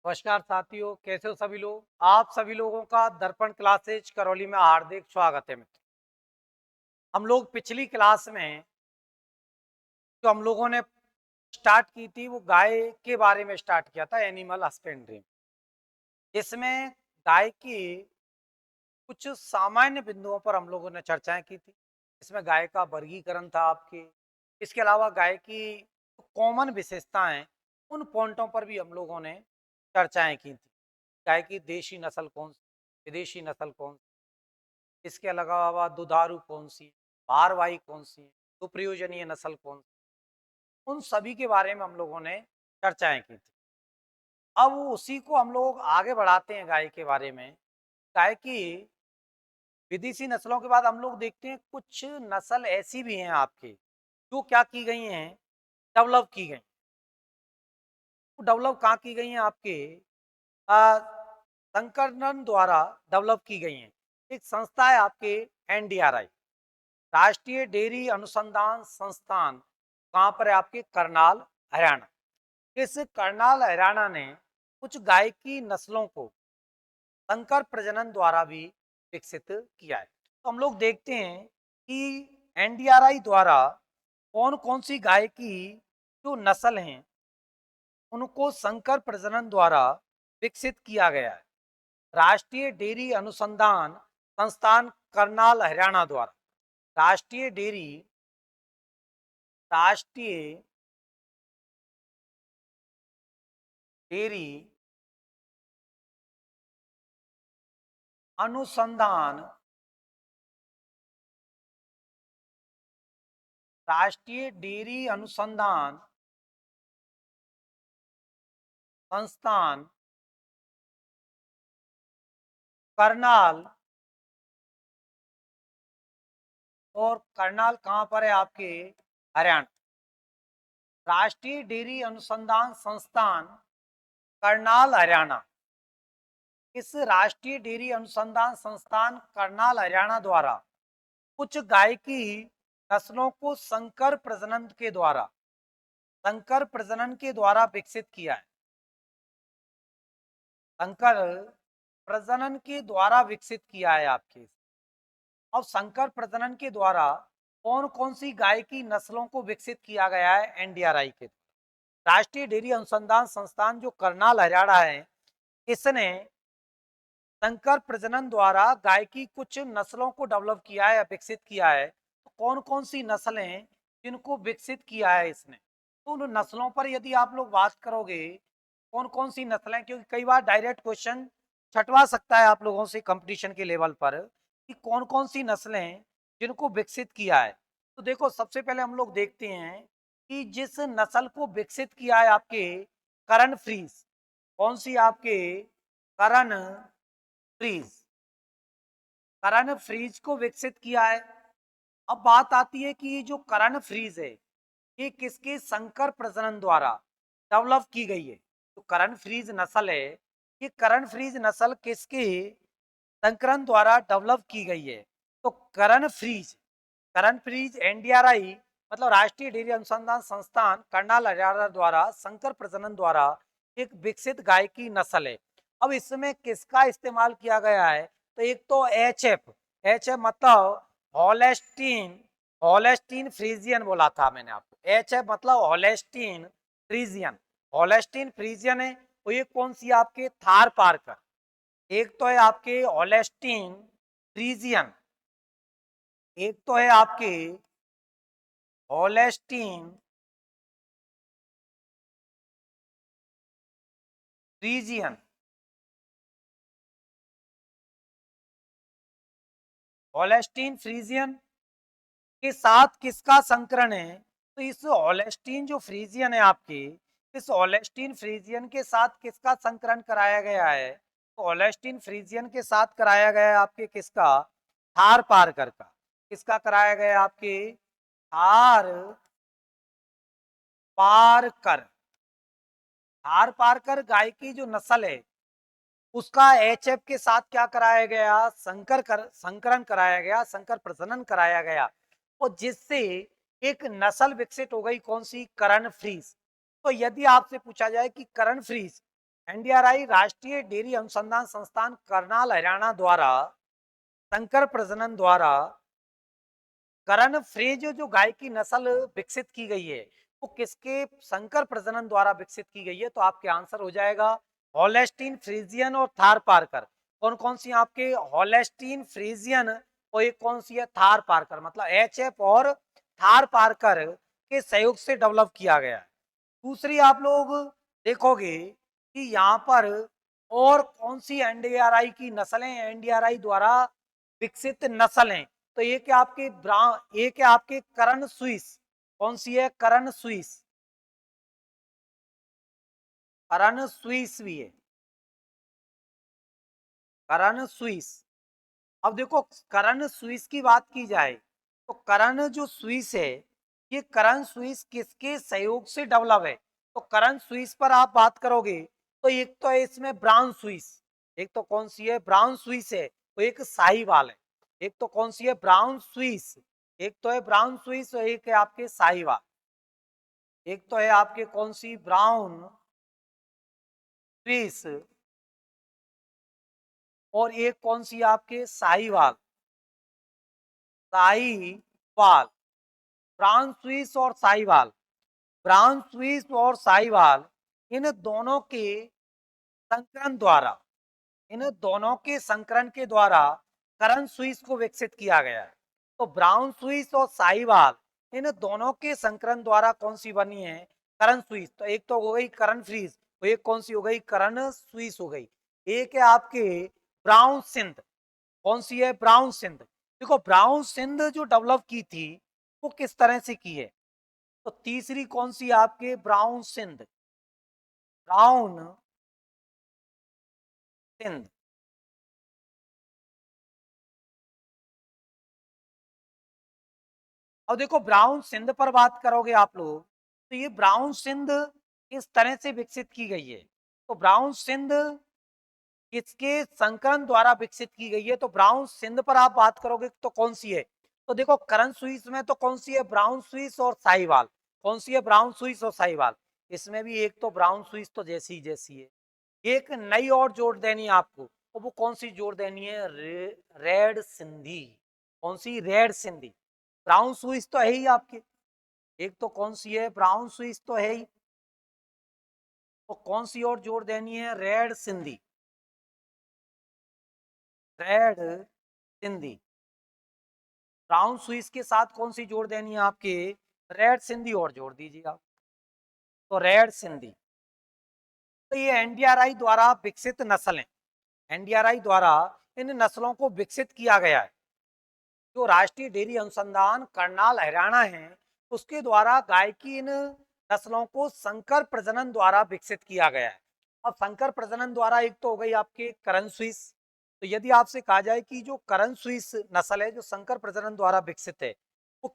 नमस्कार साथियों, कैसे हो सभी लोग। आप सभी लोगों का दर्पण क्लासेज करौली में हार्दिक स्वागत है मित्र। हम लोग पिछली क्लास में जो हम लोगों ने स्टार्ट की थी वो गाय के बारे में स्टार्ट किया था, एनिमल हस्बेंड्री। इसमें गाय की कुछ सामान्य बिंदुओं पर हम लोगों ने चर्चाएं की थी। इसमें गाय का वर्गीकरण था आपके। इसके अलावा गाय की कॉमन विशेषताएं, उन पॉइंटों पर भी हम लोगों ने चर्चाएं की थी। गाय की देशी नस्ल कौन सी, विदेशी नस्ल कौन सी, इसके अलावा दुधारू कौन सी है, भारवाही कौन सी है, सुप्रयोजनीय नस्ल कौन सी, उन सभी के बारे में हम लोगों ने चर्चाएं की थी। अब उसी को हम लोग आगे बढ़ाते हैं गाय के बारे में। गाय की विदेशी नस्लों के बाद हम लोग देखते हैं कुछ नस्ल ऐसी भी हैं आपकी जो क्या की गई हैं, डेवलप की गई। डेवलप कहाँ की गई हैं आपके, संकरन द्वारा डेवलप की गई हैं। एक संस्था है आपके, एनडीआरआई, राष्ट्रीय डेयरी अनुसंधान संस्थान। कहाँ पर है आपके, करनाल, हरियाणा। इस करनाल हरियाणा ने कुछ गाय की नस्लों को संकर प्रजनन द्वारा भी विकसित किया है। तो हम लोग देखते हैं कि एनडीआरआई द्वारा कौन कौन सी गाय की जो नस्ल हैं उनको संकर प्रजनन द्वारा विकसित किया गया है। राष्ट्रीय डेयरी अनुसंधान संस्थान करनाल हरियाणा द्वारा राष्ट्रीय डेयरी अनुसंधान राष्ट्रीय डेयरी अनुसंधान संस्थान करनाल, और करनाल कहाँ पर है आपके, हरियाणा। राष्ट्रीय डेयरी अनुसंधान संस्थान करनाल हरियाणा, इस राष्ट्रीय डेयरी अनुसंधान संस्थान करनाल हरियाणा द्वारा कुछ गाय की नस्लों को संकर प्रजनन के द्वारा विकसित किया है। संकर प्रजनन के द्वारा विकसित किया है आपके। अब संकर प्रजनन के द्वारा कौन कौन सी गाय की नस्लों को विकसित किया गया है एनडीआरआई के। राष्ट्रीय डेयरी अनुसंधान संस्थान जो करनाल हरियाणा है, इसने संकर प्रजनन द्वारा गाय की कुछ नस्लों को डेवलप किया है या विकसित किया है। तो कौन कौन सी नस्लें जिनको विकसित किया है इसने, तो उन नस्लों पर यदि आप लोग बात करोगे कौन कौन सी नस्लें, क्योंकि कई बार डायरेक्ट क्वेश्चन छटवा सकता है आप लोगों से कंपटीशन के लेवल पर कि कौन कौन सी नस्लें जिनको विकसित किया है। तो देखो, सबसे पहले हम लोग देखते हैं कि जिस नस्ल को विकसित किया है आपके करण फ्रीज। कौन सी आपके, करण फ्रीज। करण फ्रीज को विकसित किया है। अब बात आती है कि ये जो करण फ्रीज है ये किसके संकर प्रजनन द्वारा डेवलप की गई है। तो करण फ्रीज नस्ल है, ये करण फ्रीज नस्ल किसके संकरण द्वारा डेवलप की गई है। तो करण फ्रीज एनडीआरआई मतलब राष्ट्रीय डेयरी अनुसंधान संस्थान करनाल हरियाणा द्वारा संकर प्रजनन द्वारा एक विकसित गाय की नस्ल है। अब इसमें किसका इस्तेमाल किया गया है, तो एक तो एच एफ मतलब हॉलेस्टीन, हॉलेस्टीन फ्रीजियन बोला था मैंने आपको। एच एफ मतलब हॉलेस्टीन फ्रीजियन, हॉलेस्टीन फ्रीजियन है। तो ये कौन सी आपके, थार पार्कर। एक तो है आपके हॉलेस्टीन फ्रीजियन, एक तो है आपके हॉलेस्टीन फ्रीजियन। हॉलेस्टीन फ्रीजियन के साथ किसका संकरण है, तो इस हॉलेस्टीन जो फ्रीजियन है आपकी, इस हॉलेस्टीन फ्रीजियन के साथ किसका संकरण कराया गया है, तो हॉलेस्टीन फ्रीजियन के साथ कराया गया है आपके किसका, थार पारकर का। किसका कराया गया है आपके, थार पारकर। थार पारकर गाय की जो नस्ल है उसका एचएफ के साथ क्या कराया गया, संकरण कराया गया, संकर प्रजनन कराया गया, और जिससे एक नस्ल विकसित हो गई, कौन सी, करण फ्रीज। तो यदि आपसे पूछा जाए कि करण फ्रीज एनडीआरआई राष्ट्रीय डेयरी अनुसंधान संस्थान करनाल हरियाणा द्वारा संकर प्रजनन द्वारा करण फ्रेज जो गाय की नस्ल विकसित की गई है वो किसके संकर प्रजनन द्वारा विकसित की गई है? तो आपके आंसर हो जाएगा हॉलेस्टीन फ्रीजियन और थार पारकर। कौन कौन सी आपके हॉलेस्टीन फ्रीजियन और एक कौन सी है थार पारकर, मतलब एचएफ और थार पारकर के सहयोग से डेवलप किया गया है। दूसरी आप लोग देखोगे कि यहाँ पर और कौन सी एनडीआरआई की नस्लें एनडीआरआई द्वारा विकसित नस्ल हैं? तो ये क्या आपके ये क्या आपके करण स्विस, कौन सी है करण स्विस, करण स्विस भी है, करण स्विस। अब देखो करण स्विस की बात की जाए तो करण जो स्विस है ये करण स्विस किसके सहयोग से डेवलप है? तो करण स्विस पर आप बात करोगे तो एक तो है इसमें ब्राउन स्विस, एक तो कौन सी है ब्राउन स्विस है, तो एक साहीवाल है। एक तो कौन सी है ब्राउन स्विस, एक तो है ब्राउन स्विस और एक है आपके साहीवाल। एक तो है आपके कौन सी ब्राउन स्विस और एक कौन सी आपके साहीवाल, साहीवाल। ब्राउन स्विस और साहीवाल, ब्राउन स्विस और साहीवाल, इन दोनों के संकरण द्वारा, इन दोनों के संकरण के द्वारा करण स्विस को विकसित किया गया है। तो ब्राउन स्विस और साहीवाल इन दोनों के संकरण द्वारा कौन सी बनी है करण स्विस? तो एक तो हो गई करण फ्रीज, तो एक कौन सी हो गई करण स्विस हो गई। एक है आपके ब्राउन सिंध, कौन सी है ब्राउन सिंध। देखो ब्राउन सिंध जो डेवलप की थी वो किस तरह से की है? तो तीसरी कौन सी आपके ब्राउन सिंध, ब्राउन सिंध। और देखो ब्राउन सिंध पर बात करोगे आप लोग तो ये ब्राउन सिंध किस तरह से विकसित की गई है? तो ब्राउन सिंध किसके संकलन द्वारा विकसित की गई है? तो ब्राउन सिंध पर आप बात करोगे तो कौन सी है? तो देखो करण स्विस में तो कौन सी है ब्राउन स्विस और साहीवाल, कौन सी है ब्राउन स्विस और साहीवाल। इसमें भी एक तो ब्राउन स्विस तो जैसी जैसी है, एक नई और जोड़ देनी है आपको, तो वो कौन सी जोड़ देनी है रेड सिंधी। कौन सी रेड सिंधी, ब्राउन स्विस तो है ही आपके, एक तो कौन सी है ब्राउन स्विस तो है ही, तो कौन सी और जोड़ देनी है red Sindhi, red Sindhi. Brown Swiss के साथ कौन सी जोड़ देनी है आपके रेड सिंधी और जोड़ दीजिए आप, तो रेड सिंधी। तो ये एनडीआरआई द्वारा विकसित नस्ल है, एनडीआरआई द्वारा इन नस्लों को विकसित किया गया है। जो राष्ट्रीय डेयरी अनुसंधान करनाल हरियाणा है उसके द्वारा गाय की इन नस्लों को संकर प्रजनन द्वारा विकसित किया गया है। अब संकर प्रजनन द्वारा एक तो हो गई आपके करण स्विस। तो यदि आपसे कहा जाए कि जो करण स्विस नस्ल है जो संकर प्रजनन द्वारा विकसित है वो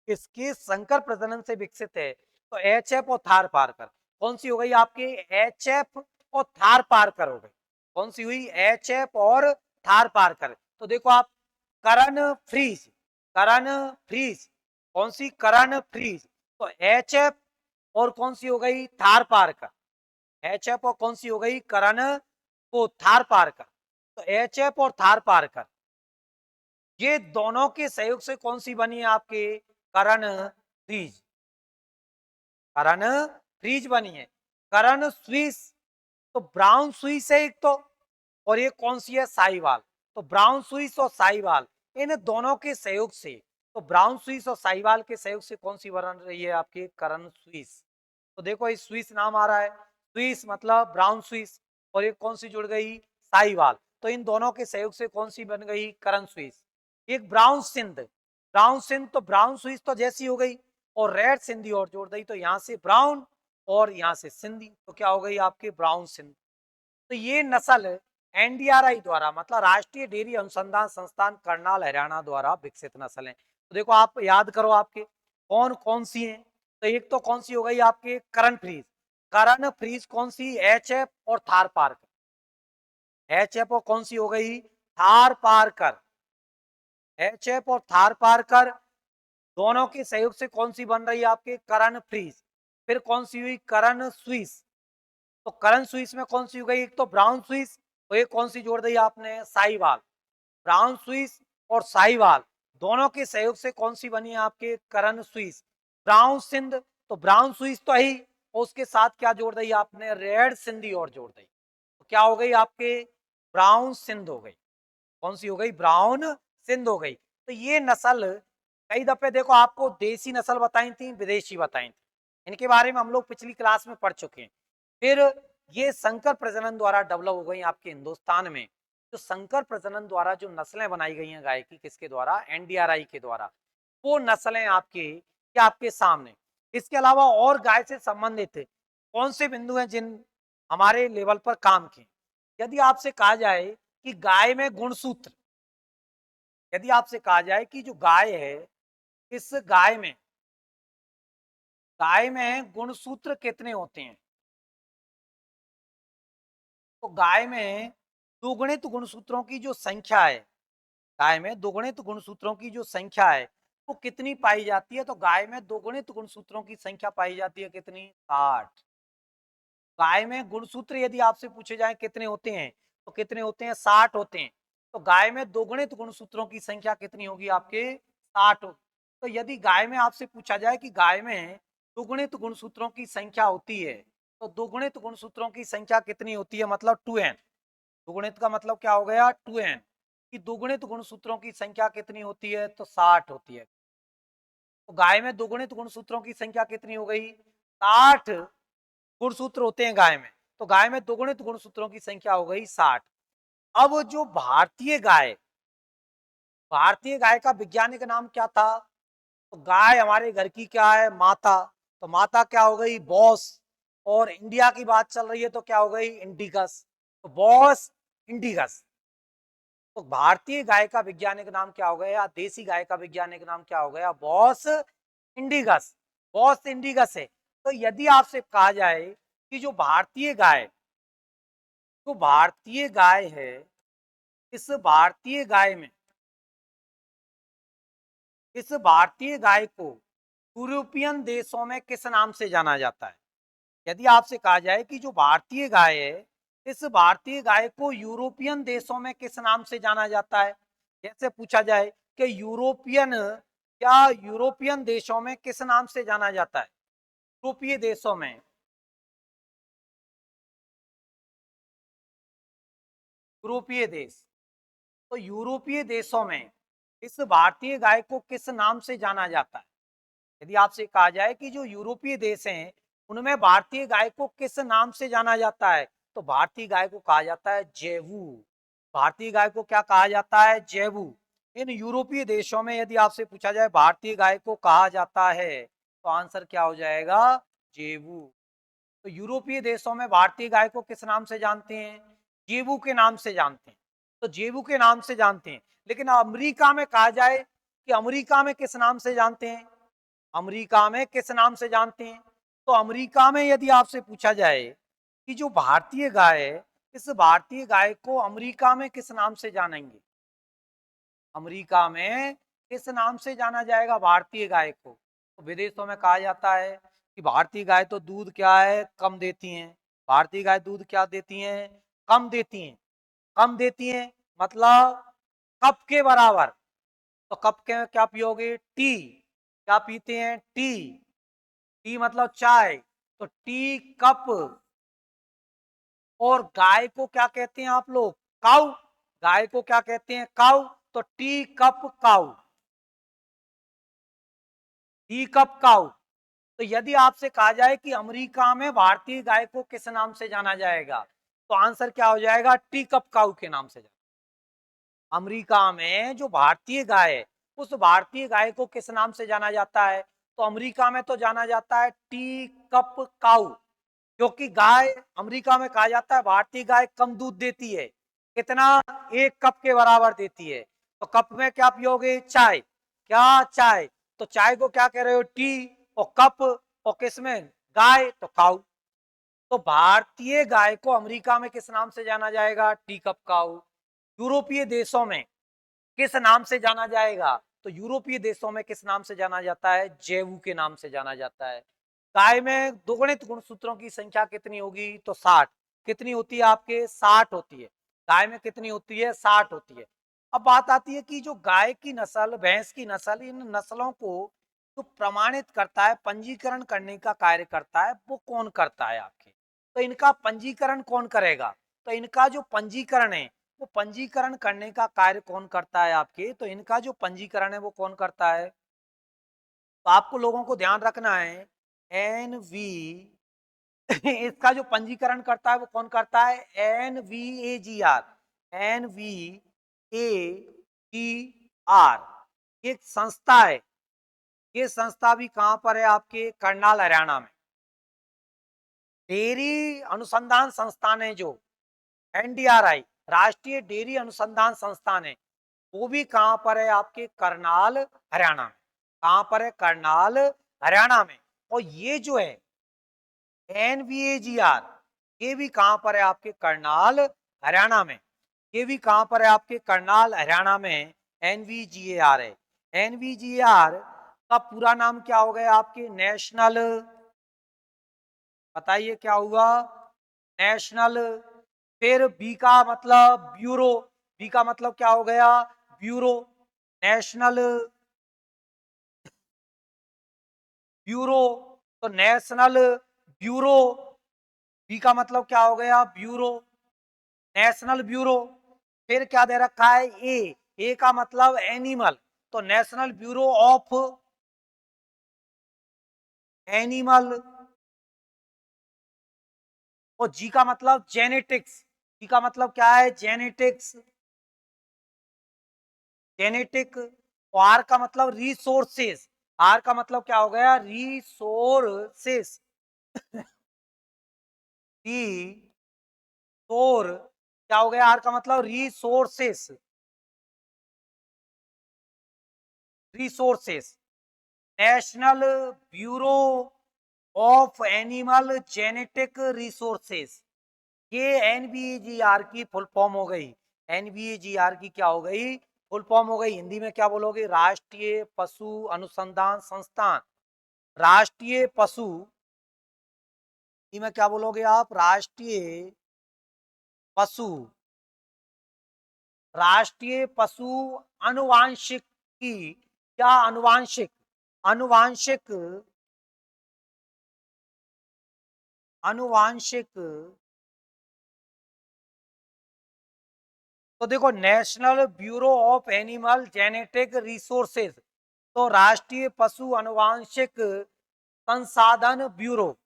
किसके संकर प्रजनन से विकसित है? तो एच एफ और थार पारकर। कौन सी हो गई आपके एच एफ और थार पारकर हो गई, कौन सी हुई एच एफ और थार पारकर। तो देखो आप करण फ्रीज, करण फ्रीज, कौन सी करण फ्रीज, तो एच एफ और कौन सी हो गई थार पारकर, एच एफ और कौन सी हो गई करण को थार पारकर। तो एच एफ और थार पारकर ये दोनों के सहयोग से कौन सी बनी है आपके करण फ्रीज, करण फ्रीज बनी है। करण स्विस तो ब्राउन स्विस है एक तो, और ये कौन सी है साहीवाल। तो ब्राउन स्विस और साहीवाल इन दोनों के सहयोग से, तो ब्राउन स्विस और साहीवाल के सहयोग से कौन सी बन रही है आपकी करण स्विस। तो देखो इस स्विस नाम आ रहा है, स्विस मतलब ब्राउन स्विस और एक कौन सी जुड़ गई साहीवाल, तो इन दोनों के सहयोग से कौन सी बन गई करण स्विस। एक ब्राउन सिंध, ब्राउन सिंध तो ब्राउन स्विस तो जैसी हो गई और रेड सिंधी और जोड़ दी, तो यहां से ब्राउन और यहां से सिंधी, तो क्या हो गई आपके ब्राउन सिंध। तो ये नस्ल एनडीआरआई द्वारा मतलब राष्ट्रीय डेयरी अनुसंधान संस्थान करनाल हरियाणा द्वारा विकसित नस्ल है। तो देखो आप याद करो आपके कौन कौन सी हैं। तो एक तो कौन सी हो गई आपके करण फ्रीज, करण फ्रीज कौन सी एच एफ और थार पारकर, एच एफ और कौन सी हो गई थार पारकर, एच एफ और थार पारकर दोनों के सहयोग से कौन सी बन रही है आपके करण फ्रीज। फिर कौन सी हुई करण स्विस, तो करन स्विस में कौन सी हो गई, एक तो ब्राउन स्विस, और एक कौन सी जोड़ दी आपने, साहिवाल। ब्राउन स्विस और साहिवाल दोनों के सहयोग से कौन सी बनी है आपके, करन स्विस। ब्राउन सिंध, तो ब्राउन स्विस तो ही, और उसके साथ क्या जोड़ दी आपने, रेड सिंधी और जोड़ दी, तो क्या हो गई आपके, ब्राउन सिंध हो गई। कौन सी हो गई, ब्राउन सिंध हो गई। तो ये नस्ल कई दफे देखो आपको देसी नस्ल बताई थी, विदेशी बताई थी, इनके बारे में हम लोग पिछली क्लास में पढ़ चुके हैं। फिर ये संकर प्रजनन द्वारा डेवलप हो गई आपके हिंदुस्तान में। तो संकर प्रजनन द्वारा जो नस्लें बनाई गई हैं गाय की, किसके द्वारा, एनडीआरआई के द्वारा, वो नस्लें आपके क्या आपके सामने। इसके अलावा और गाय से संबंधित कौन से बिंदु हैं जिन हमारे लेवल पर काम किए। यदि आपसे कहा जाए कि गाय में गुणसूत्र, यदि आपसे कहा जाए कि जो गाय है, इस गाय में गुणसूत्र कितने होते हैं, तो गाय में दुगुणित गुणसूत्रों की जो संख्या है, गाय में दुगुणित गुणसूत्रों की जो संख्या है वो कितनी पाई जाती है, तो गाय में दुगुणित गुणसूत्रों की संख्या पाई जाती है कितनी, 60। गाय में गुणसूत्र यदि आपसे पूछे जाए कितने होते हैं, तो कितने होते हैं, 60 होते हैं। तो गाय में दोगुणित गुणसूत्रों की संख्या कितनी होगी आपके, 60 होगी। तो यदि गाय में आपसे पूछा जाए कि गाय में दुगुणित गुणसूत्रों की संख्या होती है, तो दुगुणित गुणसूत्रों की संख्या कितनी होती है, मतलब 2n। दुगुणित का मतलब क्या हो गया, 2n। कि दुगुणित गुणसूत्रों की संख्या कितनी होती है, तो 60 होती है। तो गाय में दुगुणित गुणसूत्रों की संख्या कितनी हो गई, 60 गुणसूत्र होते हैं गाय में। तो गाय में दुगुणित गुणसूत्रों की संख्या हो गई 60। अब जो भारतीय गाय का वैज्ञानिक नाम क्या था, तो गाय हमारे घर की क्या है, माता। तो माता क्या हो गई, बॉस। और इंडिया की बात चल रही है तो क्या हो गई, इंडिगस। तो बॉस इंडिगस। तो भारतीय गाय का वैज्ञानिक नाम क्या हो गया, देसी गाय का वैज्ञानिक नाम क्या हो गया, बॉस इंडिगस। बॉस इंडिगस है। तो यदि आपसे कहा जाए कि जो भारतीय गाय है, इस भारतीय गाय में, इस भारतीय गाय को यूरोपियन देशों में किस नाम से जाना जाता है। यदि आपसे कहा जाए कि जो भारतीय गाय है, इस भारतीय गाय को यूरोपियन देशों में किस नाम से जाना जाता है। जैसे पूछा जाए कि यूरोपियन देशों में किस नाम से जाना जाता है, यूरोपीय देशों में, यूरोपीय देश। तो यूरोपीय देशों में इस भारतीय गाय को किस नाम से जाना जाता है। यदि आपसे कहा जाए कि जो यूरोपीय देश हैं उनमें भारतीय गाय को किस नाम से जाना जाता है, तो भारतीय गाय को कहा जाता है जेवू। भारतीय गाय को क्या कहा जाता है, जेवू। इन यूरोपीय देशों में यदि आपसे पूछा जाए भारतीय गाय को कहा जाता है, तो आंसर क्या हो जाएगा, जेवू। तो यूरोपीय देशों में भारतीय गाय को किस नाम से जानते हैं, जेबू के नाम से जानते हैं। तो जेबू के नाम से जानते हैं। लेकिन अमेरिका में कहा जाए कि अमेरिका में किस नाम से जानते हैं, अमेरिका में किस नाम से जानते हैं, तो अमेरिका में यदि आपसे पूछा जाए कि जो भारतीय गाय है, इस भारतीय गाय को अमेरिका में किस नाम से जानेंगे, अमेरिका में किस नाम से जाना जाएगा भारतीय गाय को, तो विदेशों में कहा जाता है कि भारतीय गाय तो दूध क्या है, कम देती हैं। भारतीय गाय दूध क्या देती हैं, कम देती हैं। कम देती हैं मतलब कप के बराबर। तो कप के क्या पियोगे, टी। क्या पीते हैं, टी। टी मतलब चाय। तो टी कप। और गाय को क्या कहते हैं आप लोग, काऊ। गाय को क्या कहते हैं, काऊ। तो टी कप काऊ, टी कप काऊ। तो यदि आपसे कहा जाए कि अमेरिका में भारतीय गाय को किस नाम से जाना जाएगा, तो आंसर क्या हो जाएगा, टी कप काऊ के नाम से जाना। अमेरिका में जो भारतीय गाय है, उस भारतीय गाय को किस नाम से जाना जाता है, तो अमेरिका में तो जाना जाता है टी कप काऊ। क्योंकि गाय अमेरिका में कहा जाता है भारतीय गाय कम दूध देती है, कितना, 1 कप के बराबर देती है। तो कप में क्या पियोगे, चाय। क्या, चाय। तो चाय को क्या कह रहे हो, टी। और कप, और किसमें, गाय, तो काऊ। तो भारतीय गाय को अमेरिका में किस नाम से जाना जाएगा, टी कप काऊ। यूरोपीय देशों में किस नाम से जाना जाएगा, तो यूरोपीय देशों में किस नाम से जाना जाता है, जेवू के नाम से जाना जाता है। गाय में दुगुणित गुणसूत्रों की संख्या कितनी होगी? तो 60। कितनी होती है आपके? 60 होती है। गाय में कितनी होती है? 60 होती है। अब बात आती है कि जो गाय की नस्ल, भैंस की नस्ल, इन नस्लों को जो प्रमाणित करता है, पंजीकरण करने का कार्य करता है, वो कौन करता है आपके? तो इनका पंजीकरण कौन करेगा? तो इनका जो पंजीकरण है, वो पंजीकरण करने का कार्य कौन करता है आपके? तो इनका जो पंजीकरण है वो कौन करता है? तो आपको लोगों को ध्यान रखना है, एनवी इसका जो पंजीकरण करता है वो कौन करता है? NVAGR, NVAGR एक संस्था है। ये संस्था भी कहां पर है आपके? करनाल, हरियाणा में। डेयरी अनुसंधान संस्थान है जो NDRI, राष्ट्रीय डेयरी अनुसंधान संस्थान है, वो भी कहां पर है आपके? करनाल, हरियाणा में। कहां पर है? करनाल, हरियाणा में। और ये जो है NVAGR, ये भी कहां पर है आपके? करनाल, हरियाणा में। ये भी कहां पर है आपके? करनाल, हरियाणा में NVGAR है। NVGAR का पूरा नाम क्या हो गया आपके? नेशनल, बताइए क्या हुआ? नेशनल। फिर बी का मतलब ब्यूरो, बी का मतलब क्या हो गया? Bureau, national bureau. तो नेशनल ब्यूरो, बी का मतलब क्या हो गया? Bureau, national bureau. फिर क्या दे रखा है? ए का मतलब एनिमल, तो नेशनल ब्यूरो ऑफ एनिमल। और जी का मतलब जेनेटिक्स, जी का मतलब क्या है? Genetics, genetic. और आर का मतलब रिसोर्सेस, आर का मतलब क्या हो गया? रिसोर्सेस, रिसोर क्या हो गया? आर का मतलब resources, resources. National bureau of animal genetic resources, ये NBAGR की फुल फॉर्म हो गई। NBAGR की क्या हो गई? फुल फॉर्म हो गई। हिंदी में क्या बोलोगे? राष्ट्रीय पशु अनुसंधान संस्थान। राष्ट्रीय पशु, हिंदी में क्या बोलोगे आप? राष्ट्रीय पशु, राष्ट्रीय पशु अनुवांशिक की, क्या? अनुवांशिक, अनुवांशिक, अनुवांशिक। तो देखो, national bureau of animal genetic resources, तो राष्ट्रीय पशु अनुवांशिक संसाधन ब्यूरो।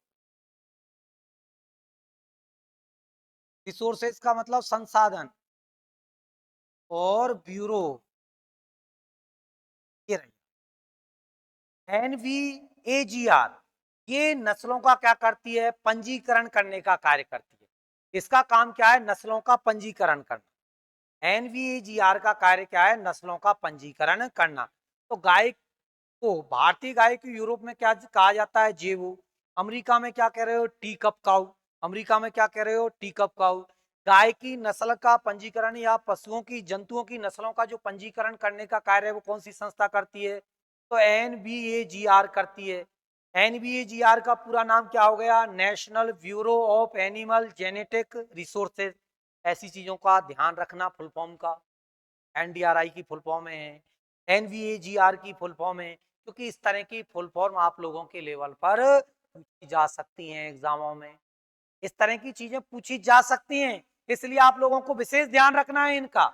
रिसोर्सेज का मतलब संसाधन, और ब्यूरो ये रही। NVAGR ये नस्लों का क्या करती है? पंजीकरण करने का कार्य करती है। इसका काम क्या है? नस्लों का पंजीकरण करना। NVAGR का कार्य क्या है? नस्लों का पंजीकरण करना। तो गाय को, भारतीय गाय को यूरोप में क्या कहा जाता है? जेबू। अमेरिका में क्या कह रहे हो? Tea cup cow. अमेरिका में क्या कह रहे हो? Tea cup cow. गाय की नस्ल का पंजीकरण या पशुओं की, जंतुओं की नस्लों का जो पंजीकरण करने का कार्य है वो कौन सी संस्था करती है? तो NBAGR करती है। NBAGR का पूरा नाम क्या हो गया? National bureau of animal genetic resources. ऐसी चीजों का ध्यान रखना फुल फॉर्म का। NDRI की फुल फॉर्म है, NVAGR की फुल फॉर्म है, क्योंकि इस तरह की फुल फॉर्म आप लोगों के लेवल पर पूछी जा सकती हैं एग्जामों में। इस तरह की चीजें पूछी जा सकती हैं, इसलिए आप लोगों को विशेष ध्यान रखना है इनका,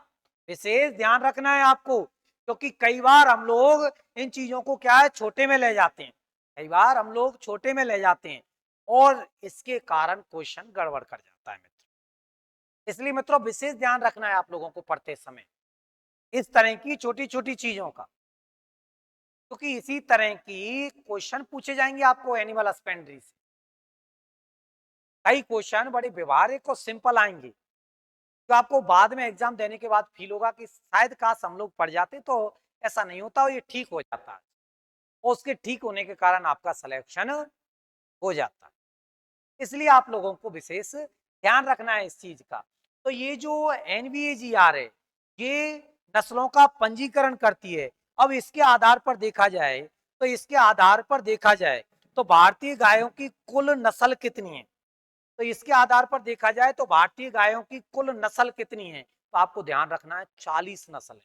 विशेष ध्यान रखना है आपको, क्योंकि कई बार हम लोग इन चीजों को क्या है? छोटे में ले जाते हैं, कई बार हम लोग छोटे में ले जाते हैं और इसके कारण क्वेश्चन गड़बड़ कर जाता है मित्रों। इसलिए मित्रों विशेष ध्यान रखना है आप लोगों को पढ़ते समय इस तरह की छोटी छोटी चीजों का, क्योंकि इसी तरह की क्वेश्चन पूछे जाएंगे आपको एनिमल हस्बेंड्री से। कई क्वेश्चन बड़े व्यवहारिक और सिंपल आएंगे, तो आपको बाद में एग्जाम देने के बाद फील होगा कि शायद काश हम लोग पढ़ जाते, तो ऐसा नहीं होता और ये ठीक हो जाता है, और उसके ठीक होने के कारण आपका सिलेक्शन हो जाता है। इसलिए आप लोगों को विशेष ध्यान रखना है इस चीज का। तो ये जो NVAGR है, ये नस्लों का पंजीकरण करती है। अब इसके आधार पर देखा जाए, तो इसके आधार पर देखा जाए तो भारतीय गायों की कुल नस्ल कितनी है? तो इसके आधार पर देखा जाए तो भारतीय गायों की कुल नस्ल कितनी है? तो आपको ध्यान रखना है 40 नस्ल है।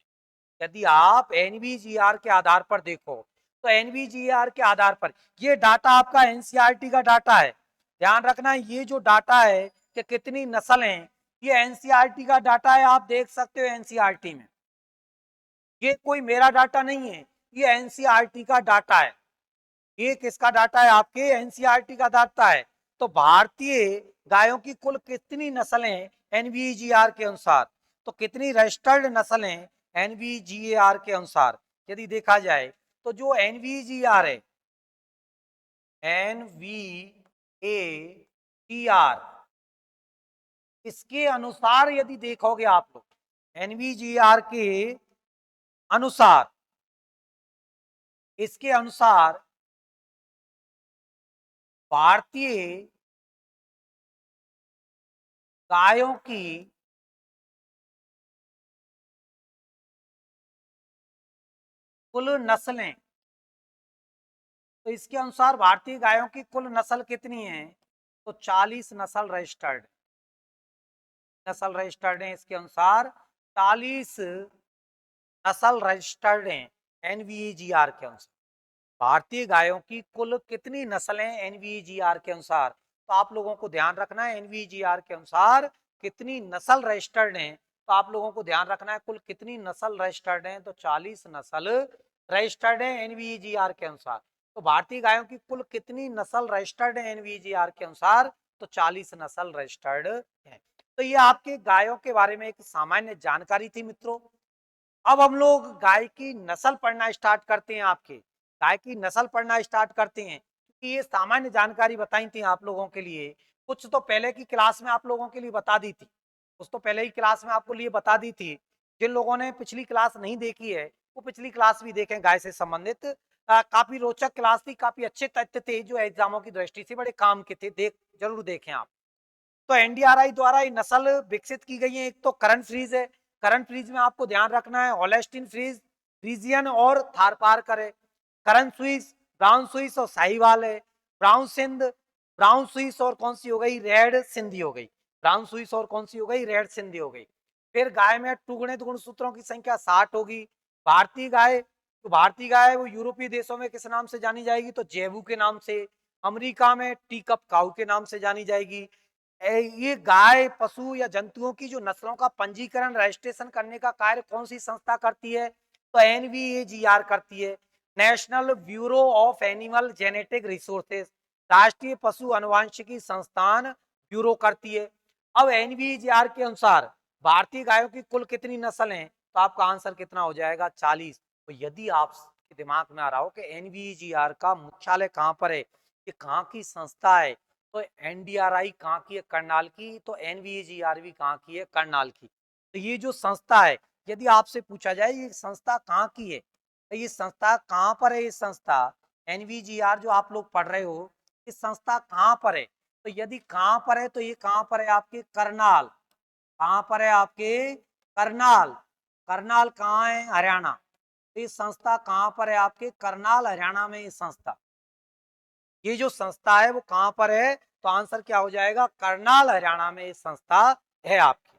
यदि आप एनवीजीआर के आधार पर देखो तो एनवीजीआर के आधार पर ये डाटा आपका एनसीईआरटी का डाटा है। ध्यान रखना ये जो डाटा है कि कितनी नस्ल हैं, ये एनसीईआरटी का डाटा है। आप देख सकते हो एनसीईआरटी में, ये कोई मेरा डाटा नहीं है, ये एनसीईआरटी का डाटा है। ये किसका डाटा है? आपके एनसीईआरटी का डाटा है। तो भारतीय गायों की कुल कितनी नस्लें एनवीजीआर के अनुसार, तो कितनी रजिस्टर्ड नस्लें एनवीजीआर के अनुसार यदि देखा जाए तो जो एनवीजीआर है, एनवीएटीआर, इसके अनुसार यदि देखोगे आप लोग एनवीजीआर के अनुसार, इसके अनुसार भारतीय गायों की कुल नस्लें, तो इसके अनुसार भारतीय गायों की कुल नस्ल कितनी है? तो 40 नस्ल रजिस्टर्ड है। इसके अनुसार 40 नस्ल रजिस्टर्ड हैं एनवीजीआर के अनुसार। भारतीय गायों की कुल कितनी नस्लें एनवीजीआर के अनुसार, तो आप लोगों को ध्यान रखना है एनवीजीआर के अनुसार कितनी नस्ल रजिस्टर्ड हैं। तो आप लोगों को ध्यान रखना है कुल कितनी नस्ल रजिस्टर्ड हैं, तो 40 नस्ल रजिस्टर्ड है एनवीजीआर के अनुसार। तो भारतीय गायों की कुल कितनी नस्ल रजिस्टर्ड है एनवीजीआर के अनुसार, तो 40 नस्ल रजिस्टर्ड है। तो ये आपके गायों के बारे में एक सामान्य जानकारी थी मित्रों। अब हम लोग गाय की नस्ल पढ़ना स्टार्ट करते हैं। आपके गाय की नस्ल पढ़ना स्टार्ट करते हैं क्योंकि ये सामान्य जानकारी बताई थी आप लोगों के लिए। कुछ तो पहले की क्लास में आप लोगों के लिए बता दी थी, कुछ तो पहले ही क्लास में आपको लिए बता दी थी। जिन लोगों ने पिछली क्लास नहीं देखी है वो पिछली क्लास भी देखें। गाय से संबंधित काफी रोचक क्लास थी, काफी अच्छे तथ्य थे जो एग्जामों की दृष्टि से बड़े काम के थे। जरूर देखें आप। तो एनडीआरआई द्वारा ये नस्ल विकसित की गई है। एक तो करंट फ्रीज है, करंट फ्रीज में आपको ध्यान रखना है होलेस्टीन फ्रीज, फ्रीजियन और थारपारकर है। करंट स्विस, ब्राउन स्विस और साहिवाल है। ब्राउन सिंध, ब्राउन स्विस और कौन सी हो गई? रेड सिंधी हो गई। ब्राउन स्विस और कौन सी हो गई? रेड सिंधी हो गई। फिर गाय में टुगुणे गुणसूत्रों की संख्या 60 होगी। भारतीय गाय, तो भारतीय गाय वो यूरोपीय देशों में किस नाम से जानी जाएगी? तो जेबू के नाम से। अमेरिका में टी कप काऊ के नाम से जानी जाएगी। ये गाय पशु या जंतुओं की जो नस्लों का पंजीकरण रजिस्ट्रेशन करने का कार्य कौन सी संस्था करती है? तो एनवीएजीआर करती है, national bureau of animal genetic resources, राष्ट्रीय पशु अनुवांशिकी संस्थान ब्यूरो करती है। अब एनवीएजीआर के अनुसार भारतीय गायों की कुल कितनी नस्ल हैं? तो आपका आंसर कितना हो जाएगा? 40। तो यदि आपके दिमाग में आ रहा हो कि एनवीएजीआर का मुख्यालय कहां पर है, ये कहां की संस्था है, तो एनडीआरआई कहाँ की है? करनाल की। तो एनवीजीआर भी कहाँ की है? करनाल की। तो ये जो संस्था है, यदि आपसे पूछा जाए ये संस्था कहाँ की है, तो ये संस्था कहाँ पर है? ये संस्था एनवीजीआर जो आप लोग पढ़ रहे हो, इस संस्था कहाँ पर है? तो यदि कहाँ पर है तो ये कहाँ पर है? आपके करनाल। कहाँ पर है? आपके करनाल। करनाल कहाँ है? हरियाणा। तो ये संस्था कहाँ पर है? आपके करनाल हरियाणा में ये संस्था। ये जो संस्था है वो कहां पर है? तो आंसर क्या हो जाएगा? करनाल हरियाणा में ये संस्था है आपकी,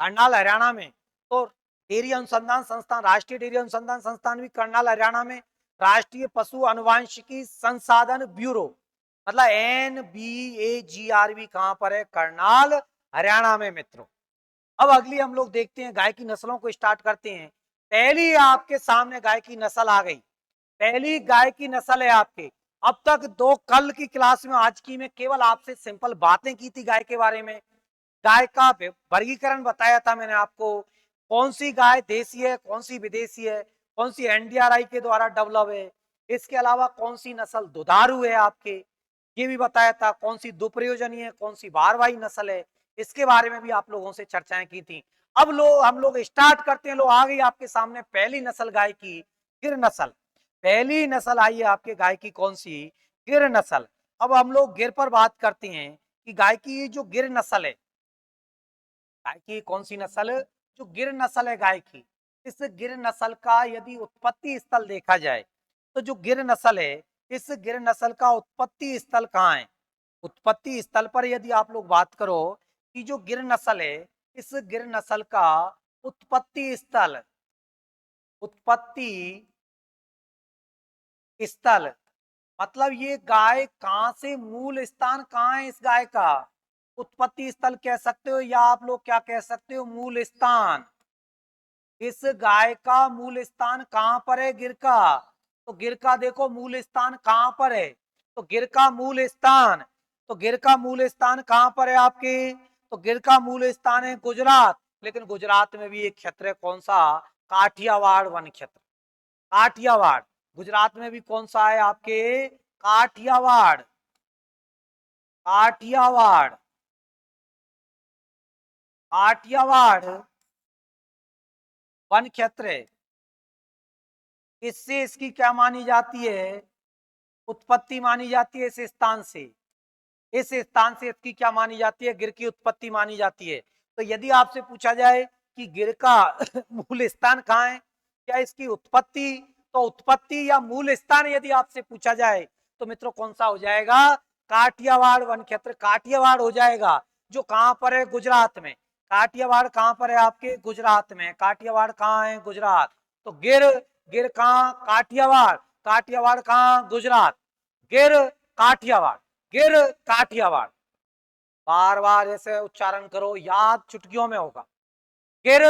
करनाल हरियाणा में। तो डेयरी अनुसंधान संस्थान, राष्ट्रीय डेयरी अनुसंधान संस्थान भी करनाल हरियाणा में। राष्ट्रीय पशु अनुवांशिकी संसाधन ब्यूरो मतलब NBAGR भी कहां पर है? करनाल हरियाणा में मित्रों। अब अगली हम लोग देखते हैं, गाय की नस्लों को स्टार्ट करते हैं। पहली आपके सामने गाय की नस्ल आ गई। पहली गाय की नस्ल है आपके। अब तक दो कल की क्लास में, आज की में केवल आपसे सिंपल बातें की थी गाय के बारे में। गाय का वर्गीकरण बताया था मैंने आपको, कौन सी गाय देसी है, कौन सी विदेशी है, कौन सी एनडीआरआई के द्वारा डेवलप है। इसके अलावा कौन सी नस्ल दुधारू है आपके, ये भी बताया था। कौन सी दो प्रयोजनी है, कौन सी बारवाही नस्ल है, इसके बारे में भी आप लोगों से चर्चाएं की थी। अब हम लोग स्टार्ट करते हैं। आ गई आपके सामने पहली नस्ल गाय की, गिर नस्ल। पहली नस्ल आई है आपके गाय की, कौन सी? गिर नस्ल। अब हम लोग गिर पर बात करते हैं कि गाय की जो गिर नस्ल है, गाय की कौन सी नस्ल? जो गिर नस्ल है गाय की। इस गिर नस्ल का यदि उत्पत्ति स्थल देखा जाए तो जो गिर नस्ल है इस गिर नस्ल का उत्पत्ति स्थल कहाँ है? उत्पत्ति स्थल पर यदि आप लोग बात करो कि जो गिर नस्ल है, इस गिर नस्ल का उत्पत्ति स्थल, उत्पत्ति स्थल मतलब ये गाय कहां से, मूल स्थान कहाँ है इस गाय का, उत्पत्ति स्थल कह सकते हो या आप लोग क्या कह सकते हो, मूल स्थान। इस गाय का मूल स्थान कहां पर है, गिर का? तो गिर का देखो मूल स्थान कहां पर है, तो गिर का मूल स्थान, तो गिर का मूल स्थान कहां पर है आपके, तो गिर का मूल स्थान है गुजरात। लेकिन गुजरात में भी एक क्षेत्र है, कौन सा? काठियावाड़ वन क्षेत्र, काठियावाड़। गुजरात में भी कौन सा है आपके? काठियावाड़, काठियावाड़, काठियावाड़ वन क्षेत्र है। इससे इसकी क्या मानी जाती है, उत्पत्ति मानी जाती है इस स्थान से, इस स्थान से इसकी क्या मानी जाती है, गिर की उत्पत्ति मानी जाती है। तो यदि आपसे पूछा जाए कि गिर का मूल स्थान कहाँ है या इसकी उत्पत्ति, तो उत्पत्ति या मूल स्थान यदि आपसे पूछा जाए तो मित्रों कौन सा हो जाएगा? काठियावाड़ वन क्षेत्र, काठियावाड़ हो जाएगा, जो कहां पर है? गुजरात में। काठियावाड़ कहां पर है आपके? गुजरात में। काठियावाड़ कहाँ है? गुजरात। तो गिर, गिर कहां? काठियावाड़। काठियावाड़ कहां? गुजरात। गिर काठियावाड़, गिर काठियावाड़, बार बार ऐसे उच्चारण करो, याद चुटकियों में होगा। गिर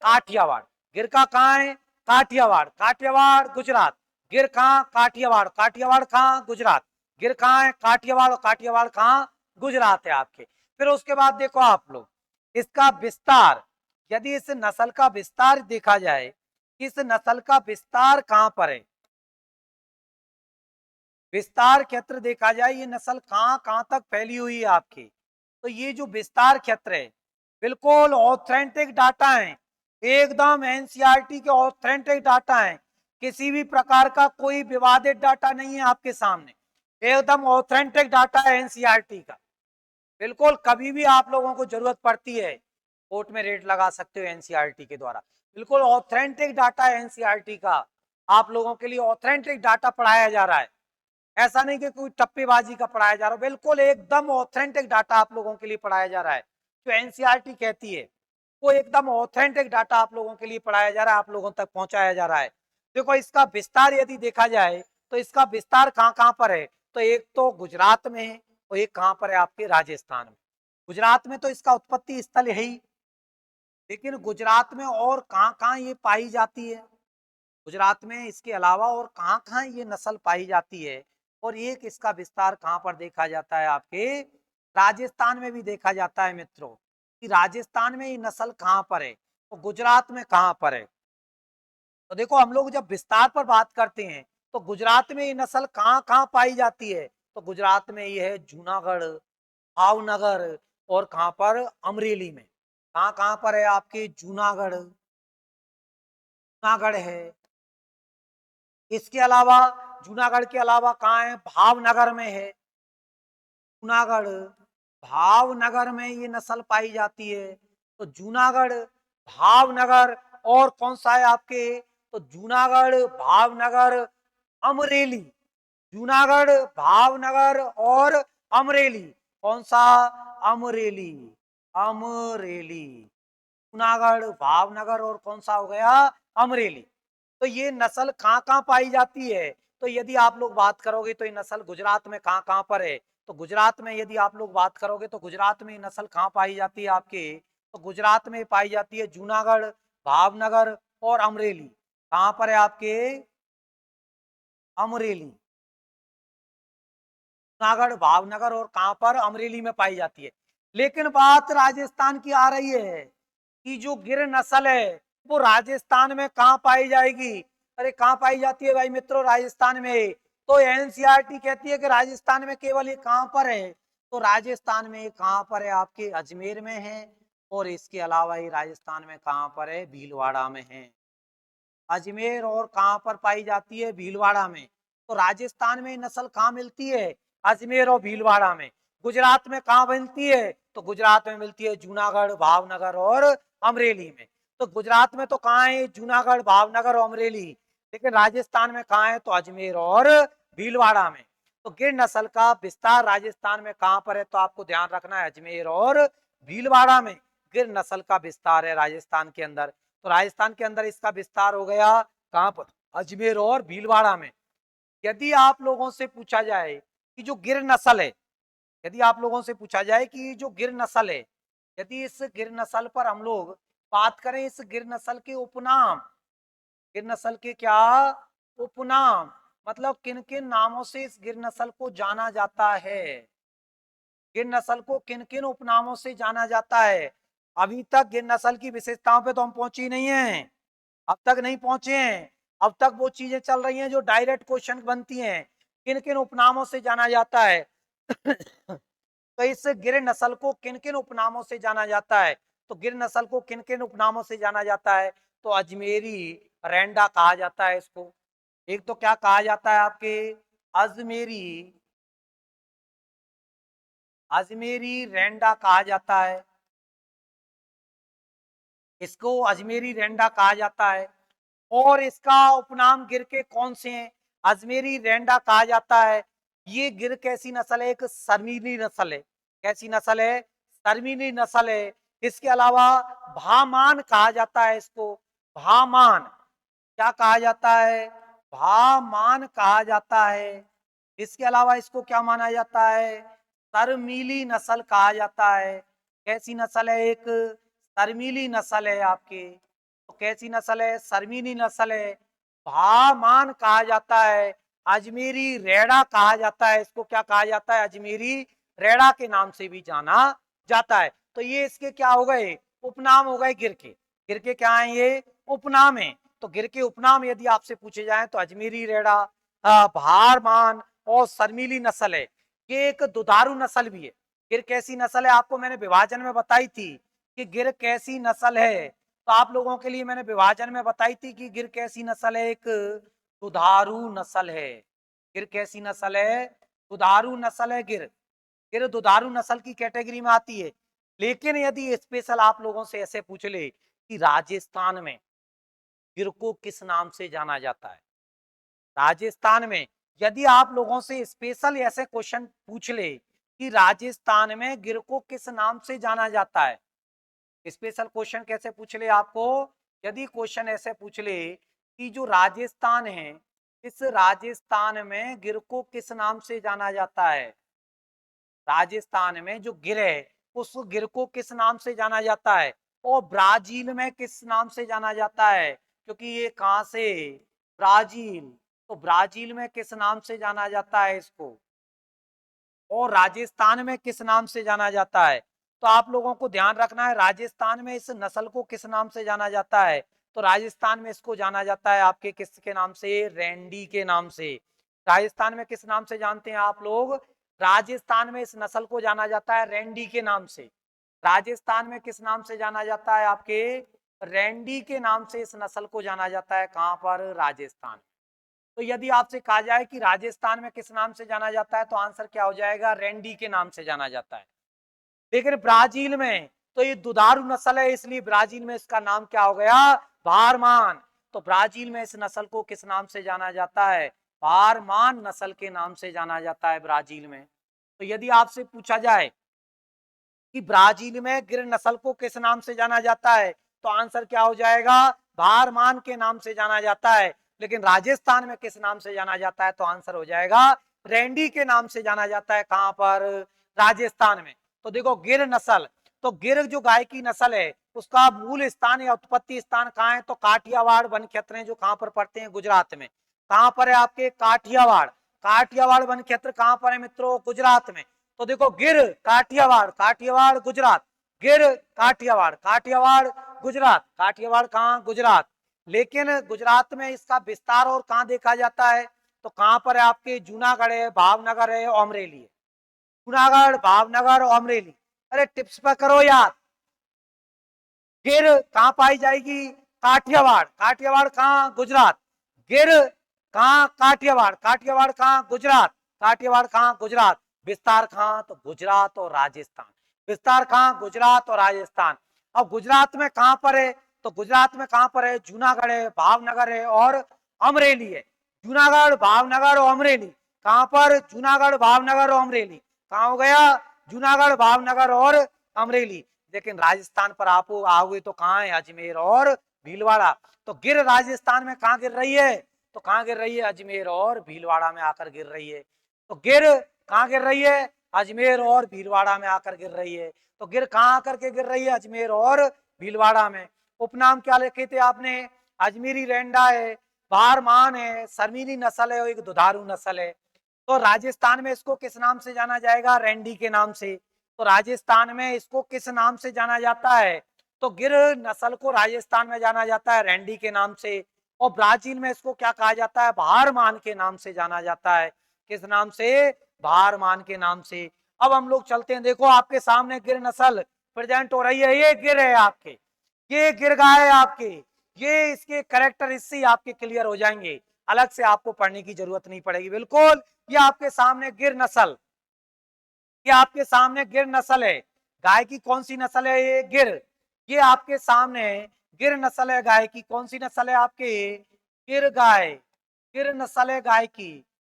काठियावाड़, गिर का कहाँ है? काठियावाड़, काठियावाड़ गुजरात। गिर कहाँ? काठियावाड़, काठियावाड़ कहाँ? गुजरात। गिर कहाँ है? काठियावाड़, काठियावाड़ कहाँ? गुजरात है आपके। फिर उसके बाद देखो आप लोग इसका विस्तार, यदि इस नस्ल का विस्तार देखा जाए, इस नस्ल का विस्तार कहां पर है, विस्तार क्षेत्र देखा जाए, ये नस्ल कहां कहां तक फैली हुई है आपकी, तो ये जो विस्तार क्षेत्र है बिल्कुल ऑथेंटिक डाटा है, एकदम एनसीईआरटी के ऑथेंटिक डाटा है, किसी भी प्रकार का कोई विवादित डाटा नहीं है आपके सामने, एकदम ऑथेंटिक डाटा है एनसीईआरटी का। बिल्कुल कभी भी आप लोगों को जरूरत पड़ती है कोर्ट में रेट लगा सकते हो एनसीईआरटी के द्वारा, बिल्कुल ऑथेंटिक डाटा है एनसीईआरटी का, आप लोगों के लिए ऑथेंटिक डाटा पढ़ाया जा रहा है, ऐसा नहीं कि कोई टप्पेबाजी का पढ़ाया जा रहा है, बिल्कुल एकदम ऑथेंटिक डाटा आप लोगों के लिए पढ़ाया जा रहा है। जो एनसीईआरटी कहती है वो एकदम ऑथेंटिक डाटा आप लोगों के लिए पढ़ाया जा रहा है, आप लोगों तक पहुंचाया जा रहा है। देखो इसका विस्तार यदि देखा जाए तो इसका विस्तार कहां कहां पर है, तो एक तो गुजरात में है और एक कहां पर है आपके? राजस्थान में। गुजरात में तो इसका उत्पत्ति स्थल है ही, लेकिन गुजरात में और कहां कहां ये पाई जाती है, गुजरात में इसके अलावा और कहां कहां ये नस्ल पाई जाती है, और एक इसका विस्तार कहां पर देखा जाता है आपके? राजस्थान में भी देखा जाता है मित्रों, कि राजस्थान में ये नस्ल कहां पर है, तो गुजरात में कहां पर है। तो देखो हम लोग जब विस्तार पर बात करते हैं तो गुजरात में ये नस्ल कहां कहां पाई जाती है, तो गुजरात में ये है जूनागढ़, भावनगर, और कहां पर? अमरेली में। कहां कहां पर है आपके? जूनागढ़, जूनागढ़ है। इसके अलावा जूनागढ़ के अलावा कहाँ है? भावनगर में है, जूनागढ़, भावनगर में ये नस्ल पाई जाती है। तो जूनागढ़, भावनगर, और कौन सा है आपके? तो जूनागढ़, भावनगर, अमरेली, जूनागढ़, भावनगर और अमरेली। कौन सा? अमरेली, अमरेली, जूनागढ़, भावनगर और कौन सा हो गया? अमरेली। तो ये नस्ल कहाँ कहाँ पाई जाती है, तो यदि आप लोग बात करोगे तो ये नस्ल गुजरात में कहाँ कहाँ पर है, तो गुजरात में यदि आप लोग बात करोगे तो गुजरात में ये नस्ल कहाँ पाई जाती है आपके? तो गुजरात में पाई जाती है जूनागढ़, भावनगर और अमरेली। कहाँ पर है आपके? अमरेली, जूनागढ़, भावनगर और कहाँ पर? अमरेली में पाई जाती है। लेकिन बात राजस्थान की आ रही है कि जो गिर नस्ल है वो राजस्थान में कहाँ पाई जाएगी? अरे कहाँ पाई जाती है भाई मित्रों? राजस्थान में। तो एनसीईआरटी कहती है कि राजस्थान में केवल ये कहाँ पर है, तो राजस्थान में ये कहाँ पर है आपके? अजमेर में है, और इसके अलावा ये राजस्थान में कहाँ पर है? भीलवाड़ा में है। अजमेर और कहाँ पर पाई जाती है? भीलवाड़ा में। तो राजस्थान में नस्ल कहाँ मिलती है? अजमेर और भीलवाड़ा में। गुजरात में कहाँ मिलती है? तो गुजरात में मिलती है जूनागढ़, भावनगर और अमरेली में। तो गुजरात में तो कहाँ है? जूनागढ़, भावनगर और अमरेली। लेकिन राजस्थान में कहाँ है? तो अजमेर और भीलवाड़ा में। तो गिर नस्ल का विस्तार राजस्थान में कहां पर है, तो आपको ध्यान रखना है अजमेर और भीलवाड़ा में गिर नस्ल का विस्तार है राजस्थान के अंदर। तो राजस्थान के अंदर इसका विस्तार हो गया कहां पर, अजमेर और भीलवाड़ा में। यदि आप लोगों से पूछा जाए कि जो गिर नस्ल है, यदि आप लोगों से पूछा जाए कि जो गिर नस्ल है, यदि इस गिर नस्ल पर हम लोग बात करें, इस गिर नस्ल के उपनाम, गिर नस्ल के क्या उपनाम, मतलब किन किन नामों से इस गिर नस्ल को जाना जाता है, गिर नस्ल को किन किन उपनामों से जाना जाता है। अभी तक गिर नस्ल की विशेषताओं पे तो हम पहुंची नहीं है, अब तक नहीं पहुंचे हैं। अब तक वो चीजें चल रही हैं जो डायरेक्ट क्वेश्चन बनती हैं, किन किन उपनामों से जाना जाता है। तो इस गिर नस्ल को किन किन उपनामों से जाना जाता है, तो गिर नस्ल को किन किन उपनामों से जाना जाता है, तो अजमेरी रैंडा कहा जाता है इसको। एक तो क्या कहा जाता है आपके, अजमेरी, अजमेरी रैंडा कहा जाता है, इसको अजमेरी रैंडा कहा जाता है। और इसका उपनाम गिर के कौन से हैं, अजमेरी रैंडा कहा जाता है। ये गिर कैसी नस्ल है, एक शर्मीली नस्ल है। कैसी नस्ल है, शर्मीली नस्ल है। इसके अलावा भामान कहा जाता है इसको, भामान, क्या कहा जाता है, भामान कहा जाता है। इसके अलावा इसको क्या माना जाता है, शर्मीली नस्ल कहा जाता है। कैसी नस्ल है, एक शर्मीली नस्ल है आपके। तो कैसी नस्ल है, शर्मीली नस्ल है। भामान कहा जाता है, अजमेरी रेड़ा कहा जाता है, इसको क्या कहा जाता है, अजमेरी रेड़ा के नाम से भी जाना जाता है। तो ये इसके क्या हो गए, उपनाम हो गए गिर के। गिर के क्या है, ये उपनाम है। तो गिर के उपनाम यदि आपसे पूछे जाए तो अजमेरी रेड़ा, भारमान और शर्मीली नस्ल है। ये एक दुधारू नस्ल भी है। गिर कैसी नस्ल है, आपको मैंने विभाजन में बताई थी कि गिर कैसी नस्ल है। तो आप लोगों के लिए मैंने विभाजन में बताई थी कि गिर कैसी नस्ल है, एक दुधारू नस्ल है। गिर कैसी नस्ल है, दुधारू नस्ल है गिर। गिर दुधारू नस्ल की कैटेगरी में आती है। लेकिन यदि स्पेशल आप लोगों से ऐसे पूछ ले कि राजस्थान में गिर को किस नाम से जाना जाता है, राजस्थान में यदि आप लोगों से स्पेशल ऐसे क्वेश्चन पूछ ले कि राजस्थान में गिर को किस नाम से जाना जाता है, स्पेशल क्वेश्चन कैसे पूछ ले आपको, यदि क्वेश्चन ऐसे पूछ ले कि जो राजस्थान है, इस राजस्थान में गिर को किस नाम से जाना जाता है, राजस्थान में जो गिर है उस गिर को किस नाम से जाना जाता है, और ब्राजील में किस नाम से जाना जाता है, क्योंकि ये कहां से, ब्राजील। तो ब्राजील में किस नाम से जाना जाता है इसको, और राजस्थान में किस नाम से जाना जाता है। तो आप लोगों को ध्यान रखना है, राजस्थान में इस नस्ल को किस नाम से जाना जाता है, तो राजस्थान में इसको जाना जाता है आपके किसके नाम से, रैंडी के नाम से। राजस्थान में किस नाम से जानते हैं आप लोग, राजस्थान में इस नस्ल को जाना जाता है रैंडी के नाम से। राजस्थान में किस नाम से जाना जाता है आपके, रैंडी के नाम से इस नस्ल को जाना जाता है, कहां पर, राजस्थान। तो यदि आपसे कहा जाए कि राजस्थान में किस नाम से जाना जाता है, तो आंसर क्या हो जाएगा, रैंडी के नाम से जाना जाता है। लेकिन ब्राजील में तो ये दुधारू नस्ल है, इसलिए ब्राजील में इसका नाम क्या हो गया, बारमान। तो ब्राजील में इस नस्ल को किस नाम से जाना जाता है, बारमान नस्ल के नाम से जाना जाता है ब्राजील में। तो यदि आपसे पूछा जाए कि ब्राजील में गिर नस्ल को किस नाम से जाना जाता है, तो आंसर क्या हो जाएगा, बारमान के नाम से जाना जाता है। लेकिन राजस्थान में किस नाम से जाना जाता है, तो आंसर हो जाएगा रैंडी के नाम से जाना जाता है, कहां पर, राजस्थान में। तो देखो गिर नस्ल, तो गिर जो गाय की नस्ल है उसका मूल स्थान या उत्पत्ति स्थान कहाँ है, तो काठियावाड़ वन क्षेत्र जो कहां पर पड़ते हैं, गुजरात में। कहां पर है आपके, काठियावाड़। काठियावाड़ वन क्षेत्र कहां पर है मित्रों, गुजरात में। तो देखो गिर काठियावाड़, काठियावाड़ गुजरात, गिर काठियावाड़, काठियावाड़ गुजरात, काठियावाड़ कहां, गुजरात। लेकिन गुजरात में इसका विस्तार और कहां देखा जाता है, तो कहां पर है आपके, जूनागढ़ है, भावनगर है, अमरेली है। जूनागढ़, भावनगर, अमरेली। अरे टिप्स पर करो यार। गिर कहां पाई जाएगी, काठियावाड़, काठियावाड़ कहां, गुजरात। गिर कहां, काठियावाड़, काठियावाड़ कहां, गुजरात, काठियावाड़ कहां, गुजरात। विस्तार कहां, तो गुजरात और राजस्थान। विस्तार कहां, गुजरात और राजस्थान। अब गुजरात में कहां पर है, तो गुजरात में कहां पर है, जूनागढ़ है, भावनगर है और अमरेली है। जूनागढ़, भावनगर और अमरेली, कहां पर? जूनागढ़, भावनगर और अमरेली। कहां हो गया? जूनागढ़, भावनगर और अमरेली। लेकिन राजस्थान पर आप आओगे तो कहां है? अजमेर और भीलवाड़ा। तो गिर राजस्थान में कहां गिर रही है? तो कहां गिर रही है? अजमेर और भीलवाड़ा में आकर गिर रही है। तो गिर कहां गिर रही है? अजमेर और भीलवाड़ा में आकर गिर रही है। तो गिर कहां आकर के गिर रही है? अजमेर और भीलवाड़ा में। उपनाम क्या लिखे थे आपने? अजमेरी रेंडा है, बारमान है, शर्मीली नस्ल है और एक दुधारू नस्ल है। तो राजस्थान में इसको किस नाम से जाना जाएगा? रैंडी के नाम से। तो राजस्थान में इसको किस नाम से जाना जाता है? तो गिर नस्ल को राजस्थान में जाना जाता है रैंडी के नाम से। और ब्राजील में इसको क्या कहा जाता है? भारमान के नाम से जाना जाता है। किस नाम से? भारमान के नाम से। अब हम लोग चलते हैं, देखो आपके सामने गिर नस्ल प्रेजेंट हो रही है। ये गिर है आपके, ये गिर गाय है आपके, ये इसके कैरेक्टर इससे आपके क्लियर हो जाएंगे, अलग से आपको पढ़ने की जरूरत नहीं पड़ेगी बिल्कुल। ये आपके सामने गिर नस्ल, ये आपके सामने गिर नस्ल है। गाय की कौन सी नस्ल है? ये गिर। ये आपके सामने गिर नस्ल है गाय की। कौन सी नस्ल है आपके? गिर गाय। गिर नस्ल है गाय की,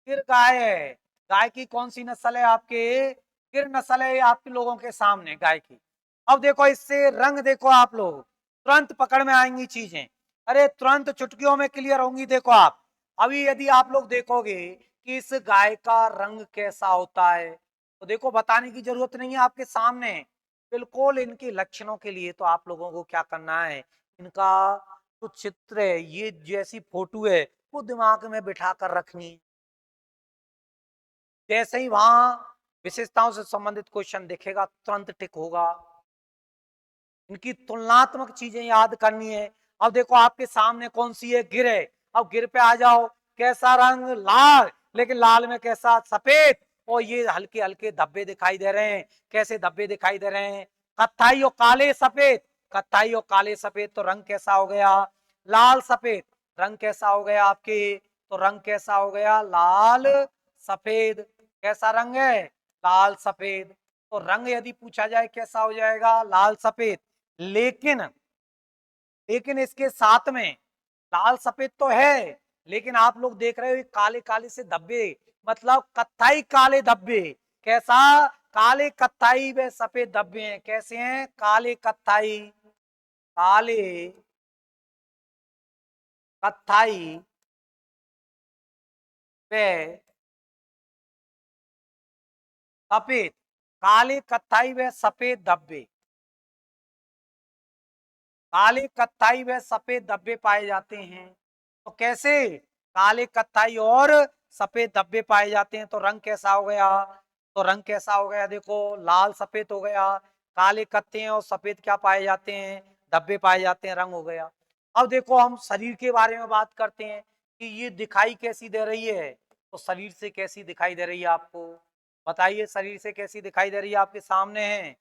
गिर गाय है। गाय की कौन सी नस्ल है आपके? गिर नस्ल है आपके लोगों के सामने गाय की। अब देखो इससे रंग देखो आप लोग, तुरंत पकड़ में आएंगी चीजें, अरे तुरंत चुटकियों में क्लियर होंगी। देखो आप अभी यदि आप लोग देखोगे कि इस गाय का रंग कैसा होता है, तो देखो बताने की जरूरत नहीं है, आपके सामने बिल्कुल। इनके लक्षणों के लिए तो आप लोगों को क्या करना है? इनका जो चित्र है, ये जैसी फोटो है, वो दिमाग में बिठा कर रखनी है। जैसे ही वहां विशेषताओं से संबंधित क्वेश्चन दिखेगा तुरंत टिक होगा। इनकी तुलनात्मक चीजें याद करनी है। अब देखो आपके सामने कौन सी है? गिर है। अब गिर पे आ जाओ, कैसा रंग? लाल, लेकिन लाल में कैसा? सफेद। और ये हल्के हल्के धब्बे दिखाई दे रहे हैं। कैसे धब्बे दिखाई दे रहे हैं? कत्थाई और काले सफेद, कत्थाई और काले सफेद। तो रंग कैसा हो गया? लाल सफेद। रंग कैसा हो गया आपके? तो रंग कैसा हो गया? लाल सफेद। कैसा रंग है? लाल सफेद। तो रंग यदि पूछा जाए कैसा हो जाएगा? लाल सफेद। लेकिन लेकिन इसके साथ में लाल सफेद तो है, लेकिन आप लोग देख रहे हो काले काले से धब्बे, मतलब कत्थाई काले धब्बे। कैसा? काले कत्थाई व सफेद धब्बे हैं। कैसे हैं? काले कत्थाई, काले कत्थाई व सफेद, काले कत्थाई व सफेद धब्बे, काले कत्थाई व सफेद धब्बे पाए जाते हैं। तो कैसे? काले कत्थाई और सफेद धब्बे पाए जाते हैं। तो रंग कैसा हो गया? तो रंग कैसा हो गया? देखो लाल सफेद हो गया, काले कत्थे और सफेद क्या पाए जाते हैं? धब्बे पाए जाते हैं, रंग हो गया। अब देखो हम शरीर के बारे में बात करते हैं कि ये दिखाई कैसी दे रही है। तो शरीर से कैसी दिखाई दे रही है आपको? बताइए, शरीर से कैसी दिखाई दे रही है? आपके सामने है।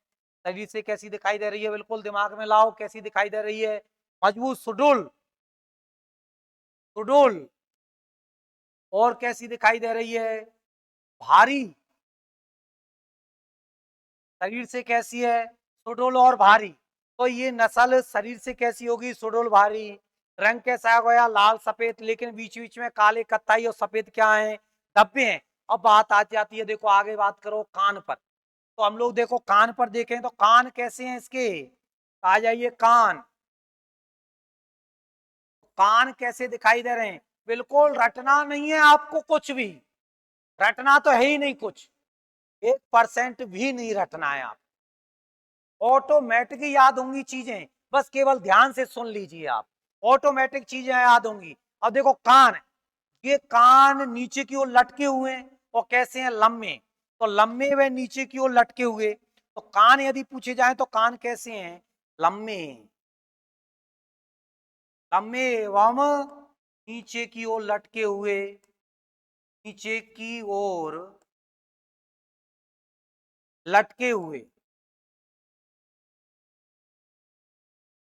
शरीर से कैसी दिखाई दे रही है? बिल्कुल दिमाग में लाओ, कैसी दिखाई दे रही है? मजबूत, सुडौल, सुडौल। और कैसी दिखाई दे रही है? भारी। शरीर से कैसी है? सुडौल और भारी। तो ये नस्ल शरीर से कैसी होगी? सुडौल, भारी। रंग कैसा हो गया? लाल सफेद, लेकिन बीच बीच में काले कत्थाई और सफेद क्या है? धब्बे हैं। अब बात आ जाती है, देखो आगे बात करो कान पर। तो हम लोग देखो कान पर देखें तो कान कैसे हैं इसके? आ जाइए, कान, कान कैसे दिखाई दे रहे हैं? बिल्कुल रटना नहीं है आपको कुछ भी, रटना तो है ही नहीं कुछ, 1% भी नहीं रटना है। आप ऑटोमेटिक याद होंगी चीजें, बस केवल ध्यान से सुन लीजिए आप, ऑटोमेटिक चीजें याद होंगी। अब देखो कान, ये कान नीचे की ओर लटके हुए हैं और कैसे हैं? लंबे। तो लंबे व नीचे की ओर लटके हुए। तो कान यदि पूछे जाए तो कान कैसे हैं? लंबे, लंबे एवं नीचे की ओर लटके हुए, नीचे की ओर लटके हुए।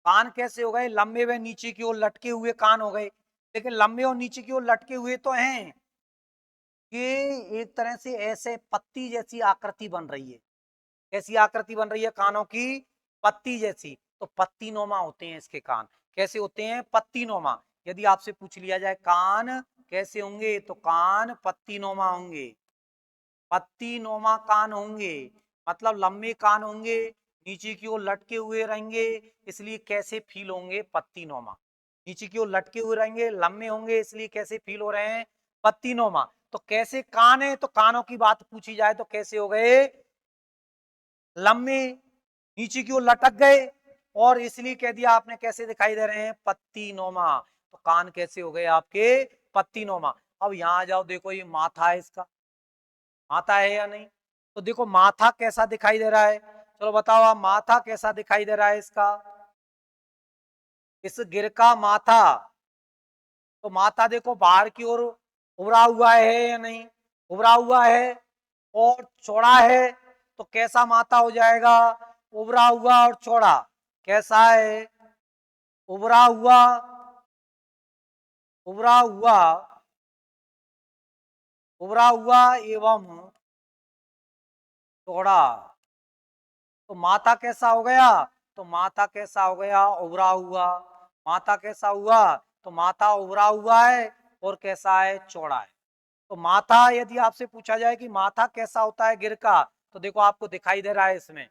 कान कैसे हो गए? लंबे व नीचे की ओर लटके हुए कान हो गए। लेकिन लंबे और नीचे की ओर लटके हुए तो हैं, कि एक तरह से ऐसे पत्ती जैसी आकृति बन रही है। कैसी आकृति बन रही है कानों की? पत्ती जैसी। तो पत्ती नोमा होते हैं इसके कान। कैसे होते हैं? पत्ती नोमा। यदि आपसे पूछ लिया जाए कान कैसे होंगे? तो कान पत्तीनुमा होंगे, पत्तीनुमा कान होंगे, मतलब लंबे कान होंगे, नीचे की ओर लटके हुए रहेंगे, इसलिए कैसे फील होंगे? पत्तीनुमा। नीचे की ओर लटके हुए रहेंगे, लंबे होंगे, इसलिए कैसे फील हो रहे हैं? पत्तीनुमा। तो कैसे कान है? तो कानों की बात पूछी जाए तो कैसे हो गए? लंबे, नीचे की ओर लटक गए, और इसलिए कह दिया आपने कैसे दिखाई दे रहे हैं? पत्तीनुमा। तो कान कैसे हो गए आपके? पत्तीनुमा। अब यहां आ जाओ, देखो ये माथा है इसका, माथा है या नहीं? तो देखो माथा कैसा दिखाई दे रहा है, चलो बताओ आप, माथा कैसा दिखाई दे रहा है इसका? इस गिर का माथा, तो माथा देखो बाहर की ओर उभरा हुआ है या नहीं? उभरा हुआ है और चौड़ा है, तो कैसा माथा हो जाएगा? उभरा हुआ और चौड़ा। कैसा है? उभरा हुआ, उभरा हुआ, उभरा हुआ एवं चौड़ा। तो माथा कैसा हो गया? तो माथा कैसा हो गया? उभरा हुआ। माथा कैसा हुआ? तो माथा उभरा हुआ है और कैसा है? चौड़ा है। तो माथा यदि आपसे पूछा जाए कि माथा कैसा होता है गिर का, तो देखो आपको दिखाई दे रहा है इसमें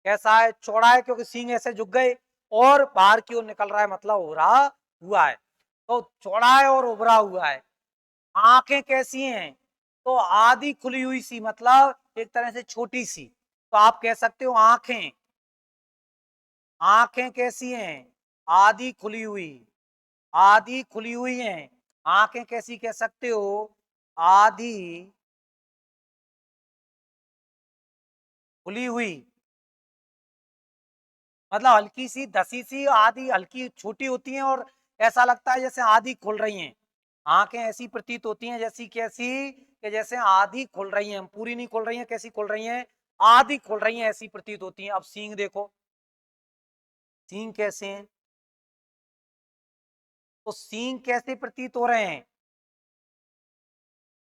कैसा है? चौड़ा है, क्योंकि सींग ऐसे झुक गए और बाहर की ओर निकल रहा है, मतलब उभरा हुआ है। तो चौड़ा है और उभरा हुआ है। आंखें कैसी हैं? तो आधी खुली हुई सी, मतलब एक तरह से छोटी सी, तो आप कह सकते हो आंखें। आंखें कैसी हैं? आधी खुली हुई, आधी खुली हुई हैं। आंखें कैसी कह सकते हो? आधी खुली हुई, मतलब हल्की सी धसी सी, आधी हल्की छोटी होती हैं और ऐसा लगता है जैसे आधी खुल रही हैं। आंखें ऐसी प्रतीत होती हैं जैसी कैसी, कि जैसे आधी खुल रही हैं, पूरी नहीं खुल रही हैं, कैसी खुल रही हैं? आधी खुल रही हैं, ऐसी प्रतीत होती हैं। अब सींग देखो, सींग कैसे हैं? तो सींग कैसे प्रतीत हो रहे हैं?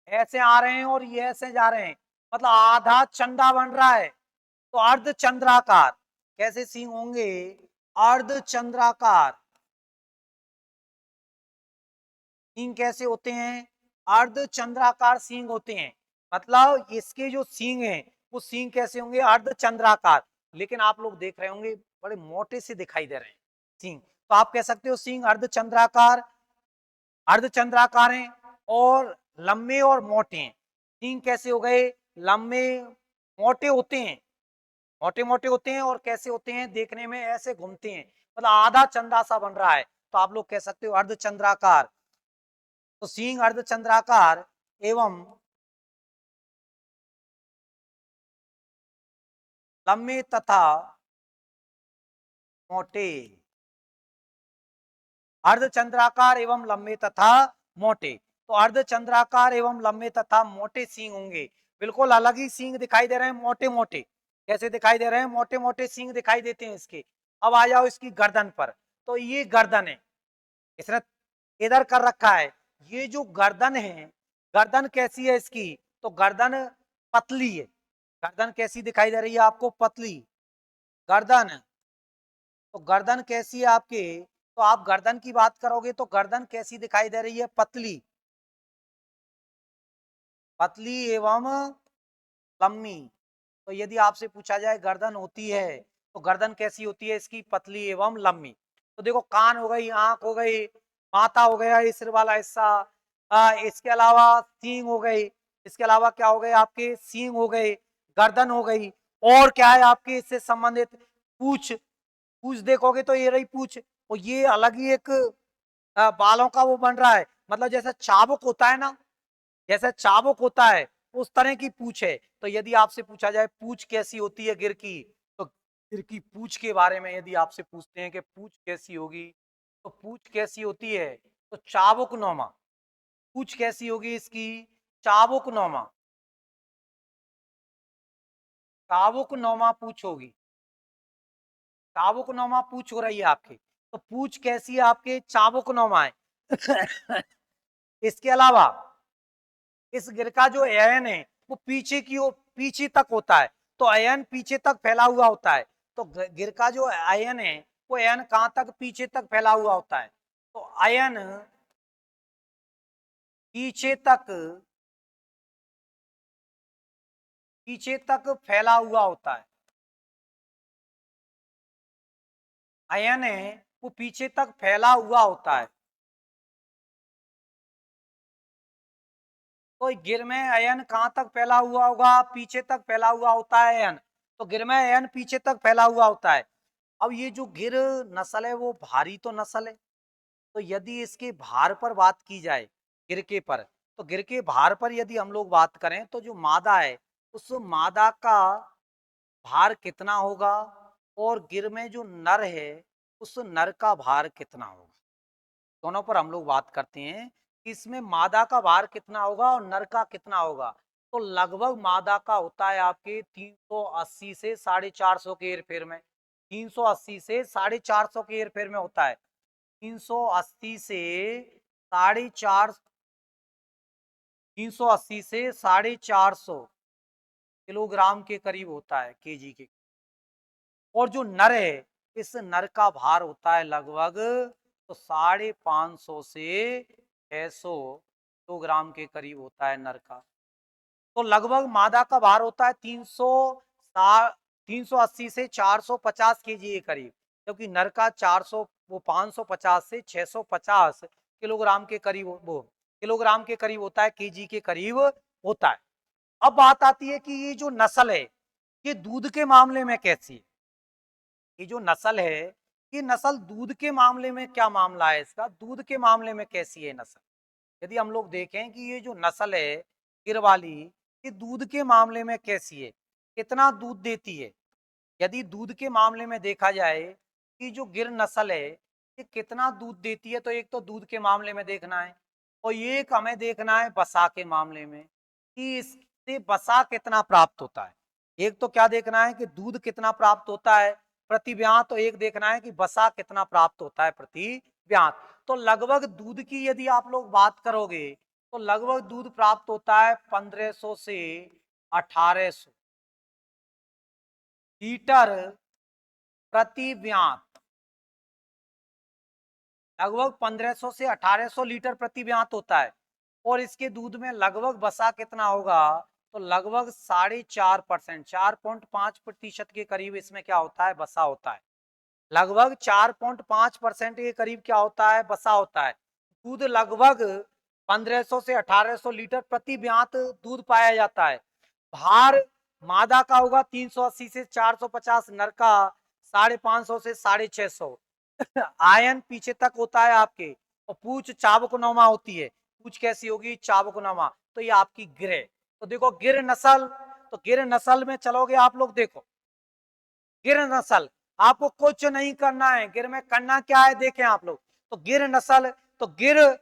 ऐसे आ रहे हैं और ये ऐसे जा रहे हैं, मतलब आधा चंदा बन रहा है, तो अर्ध चंद्राकार। कैसे सींग होंगे? अर्ध चंद्राकार। सींग कैसे होते हैं? अर्ध चंद्राकार सींग होते हैं, मतलब इसके जो सींग हैं वो सींग कैसे होंगे? अर्ध चंद्राकार। लेकिन आप लोग देख रहे होंगे बड़े मोटे से दिखाई दे रहे हैं सींग, तो आप कह सकते हो सींग अर्ध चंद्राकार, अर्ध चंद्राकार हैं और लंबे और मोटे हैं। सींग कैसे हो गए? लंबे, मोटे होते हैं, मोटे मोटे होते हैं, और कैसे होते हैं? देखने में ऐसे घूमते हैं, मतलब आधा चंदा सा बन रहा है, तो आप लोग कह सकते हो अर्ध चंद्राकार। तो सींग अर्ध चंद्राकार एवं लंबे तथा मोटे, अर्धचंद्राकार एवं लंबे तथा मोटे। तो अर्धचंद्राकार एवं लंबे तथा मोटे सींग होंगे, बिल्कुल अलग ही सींग दिखाई दे रहे हैं, मोटे मोटे। कैसे दिखाई दे रहे हैं? मोटे मोटे सींग दिखाई देते हैं इसके। अब आ जाओ इसकी गर्दन पर, तो ये गर्दन है, इसने इधर कर रखा है। ये जो गर्दन है, गर्दन कैसी है इसकी? तो गर्दन पतली है। गर्दन कैसी दिखाई दे रही है आपको? पतली गर्दन। तो गर्दन कैसी है आपके? तो आप गर्दन की बात करोगे तो गर्दन कैसी दिखाई दे रही है? पतली, पतली एवं लंबी। तो यदि आपसे पूछा जाए गर्दन होती है, तो गर्दन कैसी होती है इसकी? पतली एवं लंबी। तो देखो कान हो गई, आंख हो गई, माथा हो गया, ये सिर वाला हिस्सा, इसके अलावा सींग हो गई, इसके अलावा क्या हो गए आपके? सींग हो गए, गर्दन हो गई, और क्या है आपके इससे संबंधित? पूछ। पूछ देखोगे तो ये रही पूछ, और ये अलग ही एक बालों का वो बन रहा है, मतलब जैसा चाबुक होता है ना, जैसे चाबुक होता है उस तरह की पूछ है। तो यदि आपसे पूछा जाए पूछ कैसी होती है गिर की, तो गिर की पूछ के बारे में यदि आपसे पूछते हैं कि पूछ कैसी होगी, तो पूछ कैसी होती है? तो चाबुक नौमा। पूछ कैसी होगी इसकी? चाबुक नौमा, चाबुक नौमा पूछ होगी। चाबुक नौमा पूछ हो रही है आपकी, तो पूछ कैसी है आपके? चाबुक नौमा है। इसके अलावा इस गिर का जो अयन है वो पीछे की ओर, पीछे तक होता है, तो अयन पीछे तक फैला हुआ होता है। तो गिर का जो अयन है वो अयन कहां तक? पीछे तक फैला हुआ होता है। तो अयन पीछे तक फैला हुआ होता है। आयन है वो पीछे तक फैला हुआ होता है। तो गिर में आयन कहां तक फैला हुआ होगा? पीछे तक फैला हुआ होता है आयन। तो गिर में आयन पीछे तक फैला हुआ होता है। अब ये जो गिर नस्ल है वो भारी तो नस्ल है, तो यदि इसके भार पर बात की जाए गिर के पर, तो गिर के भार पर यदि हम लोग बात करें तो जो मादा है उस मादा का भार कितना होगा, और गिर में जो नर है उस नर का भार कितना होगा, दोनों पर हम लोग बात करते हैं कि इसमें मादा का भार कितना होगा और नर का कितना होगा। तो लगभग मादा का होता है आपके 380 से 450 के एरफेर में, 380 से 450 के एरफेर में होता है। 380 से 450, 380 से 450 किलोग्राम के करीब होता है, केजी के। और जो नर है इस नर का भार होता है लगभग तो 550 से 600 किलोग्राम के करीब होता है नर का। तो लगभग मादा का भार होता है 380 से 450 केजी के करीब, क्योंकि नर का 400 वो 550 से 650 किलोग्राम के करीब, वो किलोग्राम के करीब होता है, केजी के करीब होता है। अब बात आती है कि ये जो नस्ल है ये दूध के मामले में कैसी है। ये जो नस्ल है ये नस्ल दूध के मामले में क्या मामला है इसका, दूध के मामले में कैसी है नस्ल। यदि हम लोग देखें कि ये जो नस्ल है गिर वाली, ये दूध के मामले में कैसी है, कितना दूध देती है। यदि दूध के मामले में देखा जाए कि जो गिर नस्ल है ये कितना दूध देती है, तो एक तो दूध के मामले में देखना है, और ये एक हमें देखना है बसा के मामले में कि इससे बसा कितना प्राप्त होता है। एक तो क्या देखना है कि दूध कितना प्राप्त होता है प्रति ब्यात, तो एक देखना है कि बसा कितना प्राप्त होता है प्रति ब्यात। तो लगभग दूध की यदि आप लोग बात करोगे तो लगभग दूध प्राप्त होता है 1500 से 1800 लीटर प्रति ब्यात। लगभग 1500 से 1800 लीटर प्रति ब्यात होता है। और इसके दूध में लगभग बसा कितना होगा, तो लगभग 4.5%, 4.5% के करीब इसमें क्या होता है, बसा होता है। लगभग 4.5% के करीब क्या होता है, बसा होता है। दूध लगभग 1500 से 1800 लीटर प्रति ब्यात दूध पाया जाता है। भार मादा का होगा 380 से 450, नर का 550 से 650। आयन पीछे तक होता है आपके, और पूछ चाबुकनुमा होती है। पूछ कैसी होगी, चाबुकनुमा। तो ये आपकी गिर है। तो देखो गिर नस्ल, तो गिर नस्ल में चलोगे आप लोग, देखो गिर नस्ल आपको कुछ नहीं करना है, गिर में करना क्या है देखें आप लोग। तो गिर नस्ल, तो गिर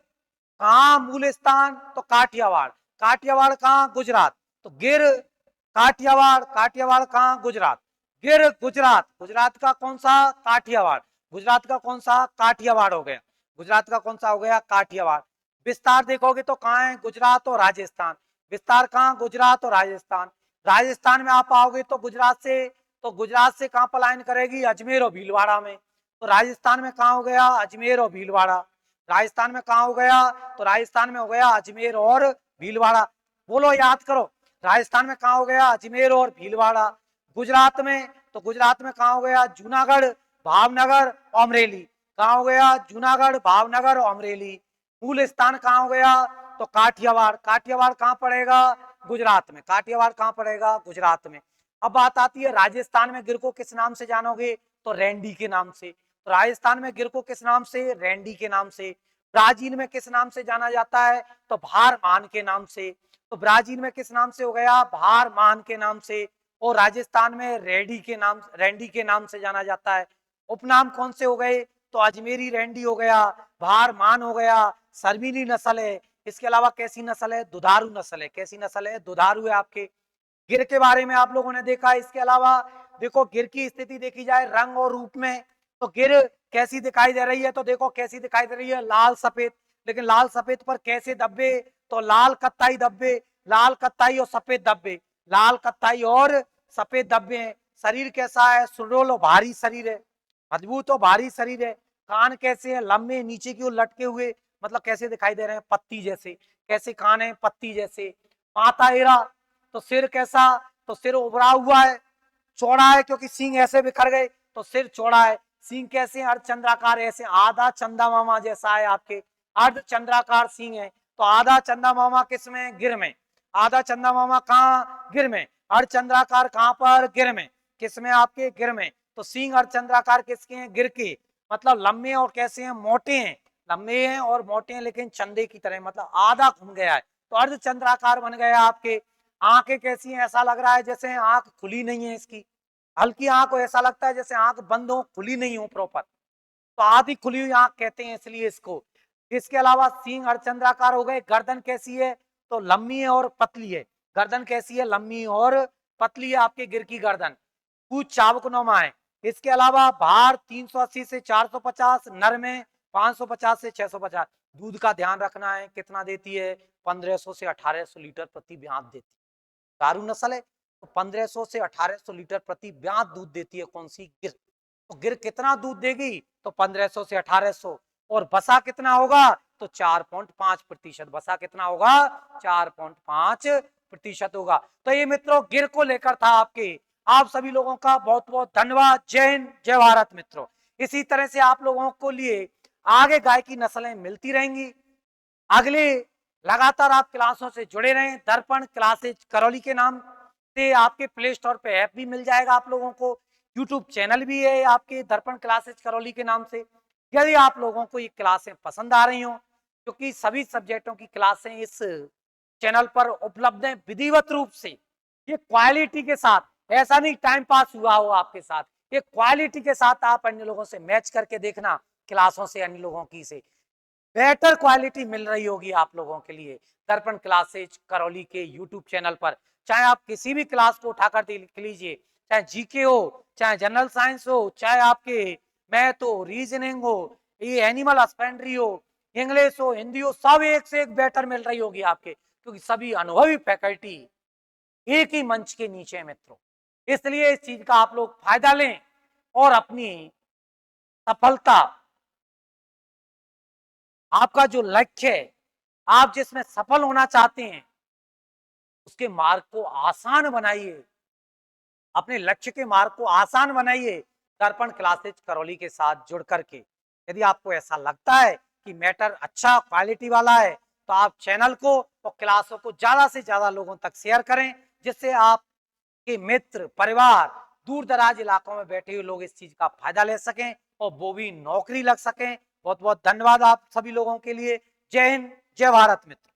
कहाँ मूल स्थान, तो काठियावाड़। काठियावाड़ कहाँ, गुजरात। तो गिर काठियावाड़, काठियावाड़ कहाँ, गुजरात। गिर गुजरात, गुजरात का कौन सा, काठियावाड़। गुजरात का कौन सा, काठियावाड़ हो गया। गुजरात का कौन सा हो गया, काठियावाड़। विस्तार देखोगे तो कहाँ है, गुजरात और राजस्थान। विस्तार कहाँ, गुजरात और राजस्थान। राजस्थान में आप आओगे तो गुजरात से, तो गुजरात से कहाँ पलायन करेगी, अजमेर और भीलवाड़ा में। तो राजस्थान में कहाँ हो गया, अजमेर और भीलवाड़ा। राजस्थान में कहाँ हो गया, तो राजस्थान में हो गया अजमेर और भीलवाड़ा। बोलो याद करो, राजस्थान में कहाँ हो गया, अजमेर और भीलवाड़ा। गुजरात में, तो गुजरात में कहाँ हो गया, जूनागढ़, भावनगर, अमरेली। कहाँ हो गया, जूनागढ़, भावनगर और अमरेली। मूल स्थान कहाँ हो गया, तो काठियावाड़। काठियावाड़ कहाँ पड़ेगा, गुजरात में। काठियावाड़ कहाँ पड़ेगा, गुजरात में। अब बात आती है राजस्थान में गिर को किस नाम से जानोगे, तो रैंडी के नाम से। तो राजस्थान में गिर को किस नाम से, रैंडी के नाम से। ब्राजील में किस नाम से जाना जाता है, तो भारमान के नाम से। तो ब्राजील में किस नाम से हो गया, भारमान के नाम से। और राजस्थान में रेडी के नाम, रैंडी के नाम से जाना जाता है। उपनाम कौन से हो गए, तो अजमेरी रैंडी हो गया, भारमान हो गया, सरमीनी नस्ल है। इसके अलावा कैसी नस्ल है, दुधारू नस्ल है। कैसी नस्ल है, दुधारू है आपके। गिर के बारे में आप लोगों ने देखा। इसके अलावा देखो गिर की स्थिति देखी जाए रंग और रूप में, तो गिर कैसी दिखाई दे रही है, तो देखो कैसी दिखाई दे रही है, लाल सफेद। लेकिन लाल सफेद पर कैसे धब्बे, तो लाल कत्थाई धब्बे, लाल कत्थाई और सफेद धब्बे, लाल कत्थाई और सफेद धब्बे हैं। शरीर कैसा है, सुडौल और भारी शरीर है, मजबूत और भारी शरीर है। कान कैसे हैं, लंबे नीचे की ओर लटके हुए, मतलब कैसे दिखाई दे रहे हैं, पत्ती जैसे। कैसे कान है, पत्ती जैसे। माथा एरा, तो सिर कैसा, तो सिर उभरा हुआ है, चौड़ा है, क्योंकि सींग ऐसे बिखर गए तो सिर चौड़ा है। सींग कैसे हैं, अर्धचंद्राकार, ऐसे आधा चंदा मामा जैसा है आपके, अर्धचंद्राकार सींग है। तो आधा चंदा मामा किसमें, गिर में। आधा चंदा मामा कहाँ, गिर में। अर्धचंद्राकार कहाँ पर, गिर में। किसमें, आपके गिर में। तो सींग अर्धचंद्राकार किसके हैं, गिर के। मतलब लंबे और कैसे हैं, मोटे हैं। लंबे हैं और मोटे हैं, लेकिन चंदे की तरह, मतलब आधा घूम गया है, तो अर्धचंद्राकार बन गया आपके। आंखें कैसी हैं, ऐसा लग रहा है जैसे आंख खुली नहीं है इसकी, हल्की आंख को, ऐसा लगता है जैसे आंख बंद हो, खुली नहीं हो प्रॉपर, तो आधी खुली हुई आंख कहते हैं इसलिए इसको। इसके अलावा सींग अर्धचंद्राकार हो गए। गर्दन कैसी है, तो लंबी है और पतली है। गर्दन कैसी है, लंबी और पतली है आपके गिर की गर्दन। पूंछ चाबुकनुमा है। इसके अलावा भार 380 से 450, नर में 550 से 650। दूध का ध्यान रखना है, कितना देती है, 1500 से 1800 लीटर प्रति ब्यात देती है। गारू नस्ल है तो 1500 से 1800 लीटर प्रति ब्यात दूध देती है कौन सी, गिर। तो गिर कितना दूध देगी, तो 1500 से 1800। और बसा कितना होगा, तो 4.5%। बसा कितना होगा, 4.5% होगा। तो ये मित्रों गिर को लेकर था आपके। आप सभी लोगों का बहुत बहुत धन्यवाद। जय हिंद, जय भारत मित्रों। इसी तरह से आप लोगों को लिए आगे गाय की नस्लें मिलती रहेंगी। अगले लगातार आप क्लासों से जुड़े रहें। दर्पण क्लासेज करौली के नाम से आपके प्ले स्टोर पे ऐप भी मिल जाएगा आप लोगों को। यूट्यूब चैनल भी है आपके दर्पण क्लासेज करौली के नाम से। यदि आप लोगों को ये क्लासें पसंद आ रही हो, क्योंकि सभी सब्जेक्टों की क्लासें इस चैनल पर उपलब्ध है विधिवत रूप से, ये क्वालिटी के साथ, ऐसा नहीं टाइम पास हुआ हो आपके साथ, ये क्वालिटी के साथ आप अन्य लोगों से मैच करके देखना, क्लासों से अन्य लोगों की से बेहतर क्वालिटी मिल रही होगी आप लोगों के लिए दर्पण क्लासेज करौली के यूट्यूब चैनल पर। चाहे आप किसी भी क्लास को उठाकर देख लीजिए, चाहे जीके हो, चाहे जनरल साइंस हो, चाहे आपके मैथ हो, रीजनिंग हो, ये एनिमल हस्बेंड्री हो, इंग्लिश हो, हिंदी हो, सब एक से एक बेहतर मिल रही होगी आपके, क्योंकि सभी अनुभवी फैकल्टी एक ही मंच के नीचे है मित्रों। इसलिए इस चीज का आप लोग फायदा लें और अपनी सफलता, आपका जो लक्ष्य है, आप जिसमें सफल होना चाहते हैं, उसके मार्ग को आसान बनाइए, अपने लक्ष्य के मार्ग को आसान बनाइए दर्पण क्लासेज करौली के साथ जुड़ करके। यदि आपको ऐसा लगता है कि मैटर अच्छा क्वालिटी वाला है, तो आप चैनल को और क्लासों को ज्यादा से ज्यादा लोगों तक शेयर करें, जिससे आपके मित्र, परिवार, दूर दराज इलाकों में बैठे हुए लोग इस चीज का फायदा ले सकें और वो भी नौकरी लग सकें। बहुत बहुत धन्यवाद आप सभी लोगों के लिए। जय हिंद, जय भारत मित्र।